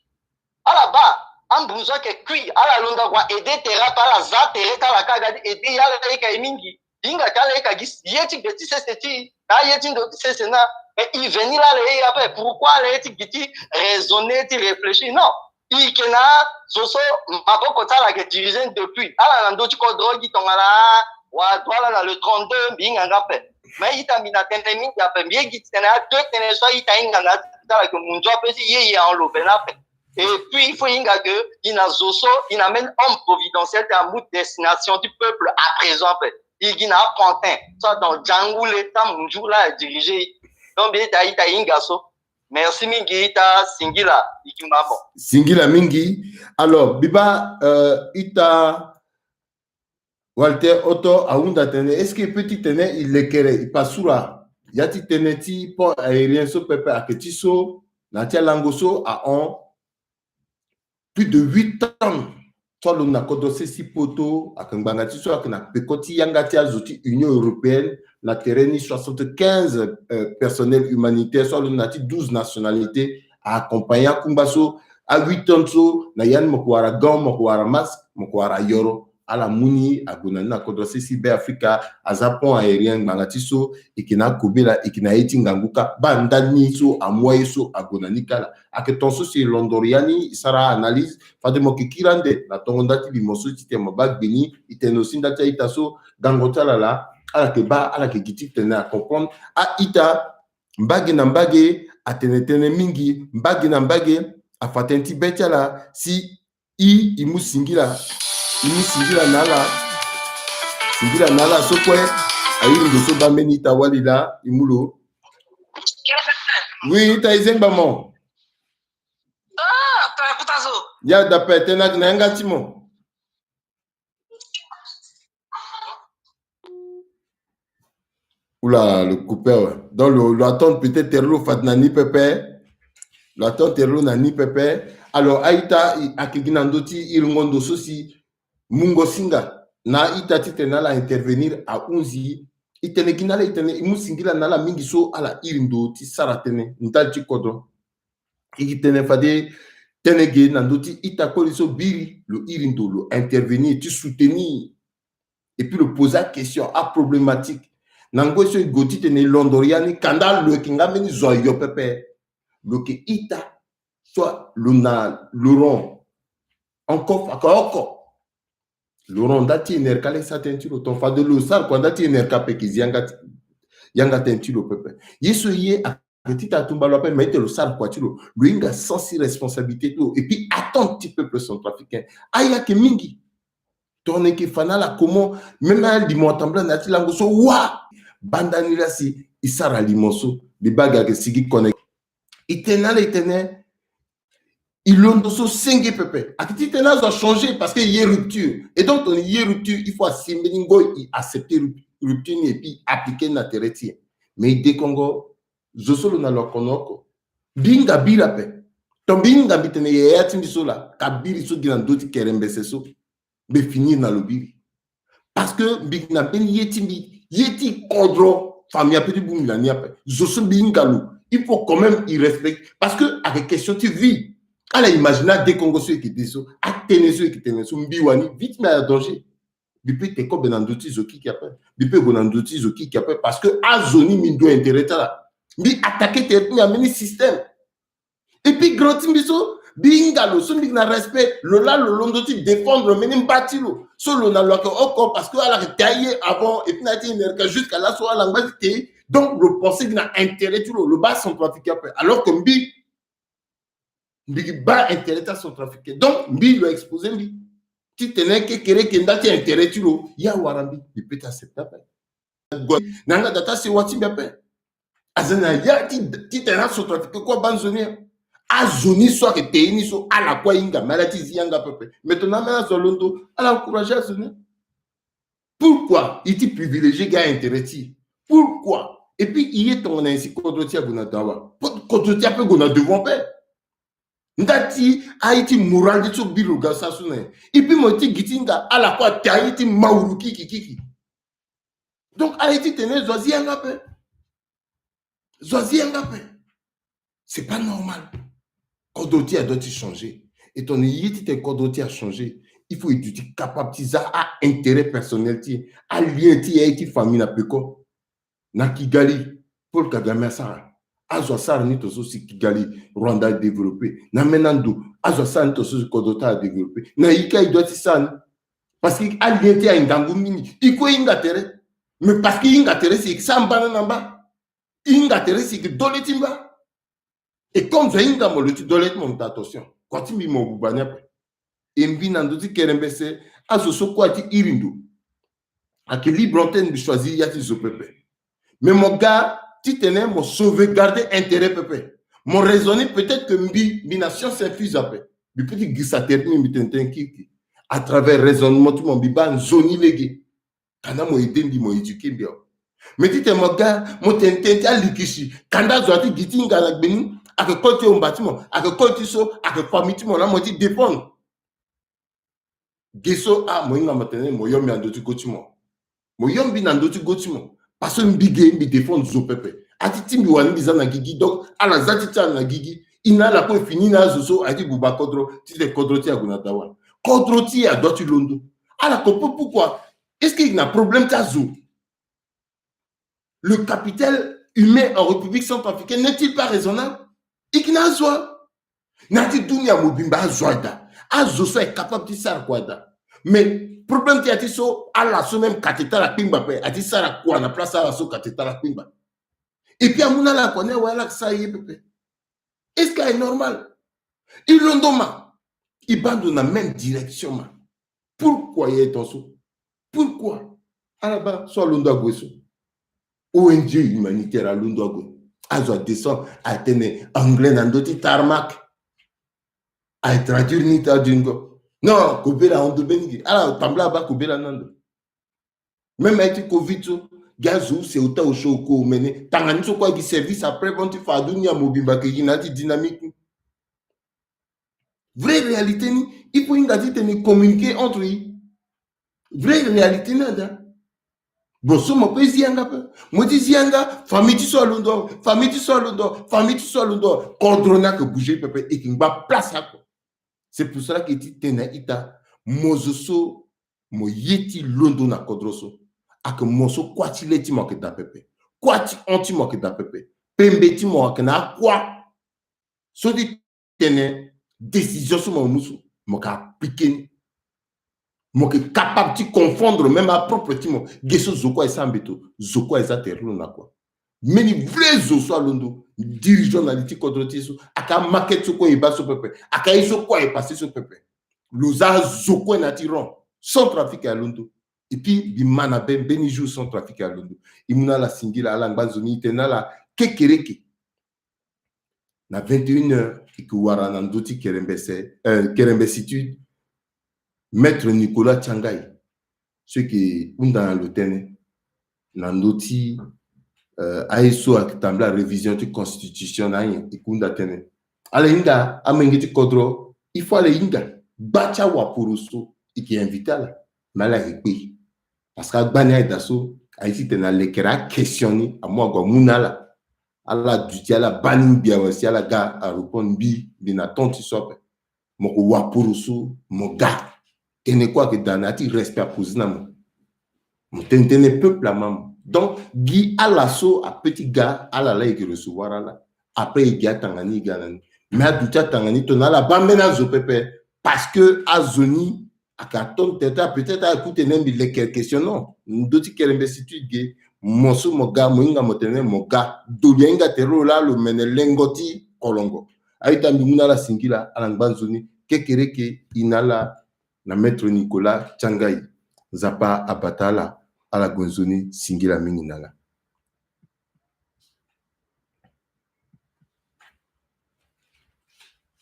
À la bas, en besoin que cuit, à la longue aider terra par la za, terra la caga, aider ya la kaimingi. Inga kala kagis, yeti de tisse seti, na yeti de tisse sena. Mais il venir là, les après, pourquoi les yeti raisonner, tu réfléchir? Non. Il y a soso maboko tala que dirigeant depuis ala nando tu ko drogi tongala wa twala le 32 binga ngape mais ita mina tene mingi ape miegi tene deux tene so ita inga na tala que munjo pesi yeye en lobena pe et puis il faut inga que ina zoso ina men homme providentiel à bout destination du peuple à présent pe il gina pontin soit dans Django l'état munjo là diriger donc bien ita inga so. Merci Mingi, ita Singila, ikimabo. Singila Mingi. Alors, Biba, ita Walter Otto Aounda Tene, est-ce que petit Tene, il l'éclaire, il passe Yati Teneti, pont aérien, so pepe aketiso, Natia Langoso, à plus de 8 ans. Soit l'on a condensé si poto, à Kangangati, soit qu'on a pekoti yangati azoti Union Européenne, la terreni 75 personnels humanitaires, soit l'on a 12 nationalités à accompagner Kumbaso, à 8 ans, na yan mokwara gant, mokwara masque, mokwara yoro, à la mouni, à Gonana, condensé si be Africa, à Japon aérien, Mangatiso, et qui n'a Kobela, et qui n'a été Nganguka, Bandani, so, à Moyeso, à Gonanikala. A que ton souci Londoriani, Sara analyse, Fademo Kirande, la Tongondati, Bimoso, Titemo Bag Beni, Itenosin Datia Itaso, Gangotala la, à la Keba, à la Kegiti tenait à comprendre, à Ita, Mbagi, à Tenetene Mingi, Mbagi, à Fatenti Betiala, si Imu Singila Nala, Sokwe, Aïe, de Sobameni Tawalila, Imulo. Oui, Taïzen Bamon. Ya d'après Tenak Nangatimo. Oula, le coupeur. Donc, l'attente peut-être Terlo Fatnani Pepe. L'attente Terlo Nani Pepe. Alors, Aïta, Akiginandoti, Ilungondo Sosi, Mungo Singa. Na Ita Titenala intervenir à Unzi. Iteneginala, Imusingila Nala Mingiso à la Irindo, Tissaratene, Ntalchi Kodro. Ikitenefade. Tenege nandoti itakoliso biri le irindo le intervenir tu soutenir et puis le poser question à problématique nango so goti tene londoriani kanda le kingameni zoyo pepe le ke ita soit luna Laurent encore Laurent dati enerkale satentilo ton fa de lo sar quand dati enerkape kizianga yanga tentilo pepe yeso ye petit à tout ballon mettre le sale quatilo lui il a sans responsabilité et puis attends un petit peu le centrafricain aya ke mingi tourner que fanala comment même un dimontamble nati langoso wa bandanila si isara limoso de baga que sigi connect itene il l'ondoso singe pepe akiti tena doit changer parce que y a rupture et donc on y a rupture il faut assimiler accepter rupture et puis appliquer na terretie mais dès Congo je solo na lokonoko Binga bira pe. Ton binga bitene ya tindi so la. Kabiri so ginan doti kerembese so. Be finir na lobiri. Parce que binga ben yeti kodro famille petit boum la niape. Zosu bingalu. Il faut quand même y respecter. Parce que avec question tu vis. Alors imagine des Congos qui étaient so, à Ténéso qui étaient so, mbiwani vite mais à danger. Depuis t'es comme benandoti zoki qui appelle. Depuis benandoti zoki qui appelle parce que à zoni mindo intérêt là. Mais attaquer tes mais amener système. Et puis grand timbiso bingalo so bing na respect le là le londoti défendre menim batilo. So lo na lo que encore parce que à la taillé avant et puis na été énervé jusqu'à la soirée l'anglais donc le pensée qu'il a intérêt tout le bas son trafic après alors que mbi bas intérêt à son trafic donc mbi le exposé mbi qui tenait que kéré qui n'a intérêt tout le ya warambi il peut accepter nanga data c'est wati bien azana ya ti tenant son trafic quoi banzonnier azoni soit que teini so à la quoi inga maladie yanga peu maintenant mais zolondo à encourager à sonner pourquoi il dit privilégié gars intérêt pourquoi et puis il est ton ainsi kodrotia gonadawa kodrotia pe gona devant père ndati haiti moral de so biro gasa sune et puis moti gitinga à la fois taiti mauruki kiki donc haiti tenait zozianga pe c'est pas normal kodrotia doit changer et ton yiti te kodrotia changer il faut être capable de à intérêt personnel à lien ti famille na peko na Kigali, Paul Kagame Sara, Azwa ni toso si Kigali, Rwanda développé, na Menando, Azwa ni toso si Kodota développé, na Ika il doit san, parce qu'il a lié à Ngangu mini, il faut ingatere, mais parce qu'il ingatere c'est que ça mbana namba, ingatere c'est que doletimba, et comme je inga mo le dolet mon attention, quand il m'y bubanya, et m'bi nandoti kerembese, Azwa so quoi ti irindu, à que libre antenne de choisir yati zopepe. Mais mon gars, tu tenais mon sauvegarder intérêt pépé. Mon raisonner peut-être que mi nation s'infuse après. Du petit guissatermi mi tenten kiki. À travers raisonnement tout mon biban zoni légué. Kana mo aidé mo éduquer bien. Mais tu mon gars, mon tenten ta likishi. Kanda zoati gitinga la beni. À que quand tu es au bâtiment, à que quand tu so, à que famille tu mon là mo ti dépend. Gesso a mo inga matene mo yombi andoti gotimo. Mo yombi nandoti gotimo. Parce que mbigé mbi défend zopepe atiti mbi wani bizana gigi donc ala zati na gigi ina la ko fini na zoso ati buba kodro ti de kodro ti aguna dawa kodro ti a dotu londo ala ko pourquoi est-ce qu'il y a un problème tazo le capital humain en République centrafricaine n'est-il pas raisonnable ikina zwa nati dunia mobimba zwada azoso est capable de faire quoi da mais problème qui a été so à la so même kateta la pimba pe a dit ça la quoi na place à la so kateta la pimba et puis amuna la connaît voilà que ça y est pepe est-ce que c'est normal il l'ondoma il va dans la même direction ma pourquoi il est dans ça pourquoi à la bas soit l'ondo agweso ONG humanitaire à l'ondo agwe azo descend à tenir anglais dans d'autres tarmac à traduire ni tadingo. Non, Kobela on de benigi. Alors, Tambla ba Kobela nando. Même avec Covid, gazou c'est autant au choko mené. Tangani so quoi qui service après quand tu fais dunia mobimba que yina di dynamique. Vraie réalité ni, il faut une communiquer entre eux. Vraie réalité nada. Bon, so mo pesi yanga pe. Mo di yanga famille tu so londo, famille tu so londo, cordona que bouger pepe et qui va place là. C'est pour cela que tu tenais ita mozoso mo yeti londo na kodroso ak moso kwati leti mo ke da pepe kwati anti mo ke da pepe pembeti mo ke na kwa so di tenais décision sur mon musu mo ka piquer mo ke capable de confondre même à propre timo geso zoko e sambeto zoko e za terlo na kwa meni vrai zo londo dirigeant na liti kodrotiso aka market soko e baso pepe aka iso kwa e passer so pepe loza zoko na tiron sans trafic à londo et puis bimana beni jour sans trafic à londo imuna la singila ala ngazoni tena la kekereke na 21h ikuwara na ndoti kerembesitude maître Nicolas Tchangai ce qui unda l'hôtel na ndoti aiso akitambla révision de constitution na ikunda tene ala inda amengiti kodro il faut aller inda bacha wa purusu iki invitala mala hipi parce que banya daso aisi tena lekera questionni à moi go munala ala dutiala banin bia wasi ala ga a répondre bina tonti sope moko wa purusu moga ene quoi que danati respect posina mo tentene peuple mam. Donc, Guy à l'assaut, à petit gars, à la là, il recevoir là. Après, il y a Tangani, Ganani. Mais à Doutia Tangani, ton à la bambena zopépé. Parce que à Zoni, à Katon, peut-être à écouter même les questions, non. D'autres qui investitude gay, Monso, mon gars, Moinga, Motene, mon gars, Douyenga, Terro, là, le Menelengoti, Kolongo. Aïta Mimouna, la Singila, à l'Angban Zoni, Kekereke, Inala, la maître Nicolas, Tchangaï, Zapa, Abatala, à la Gonzoni, Singila Minginala.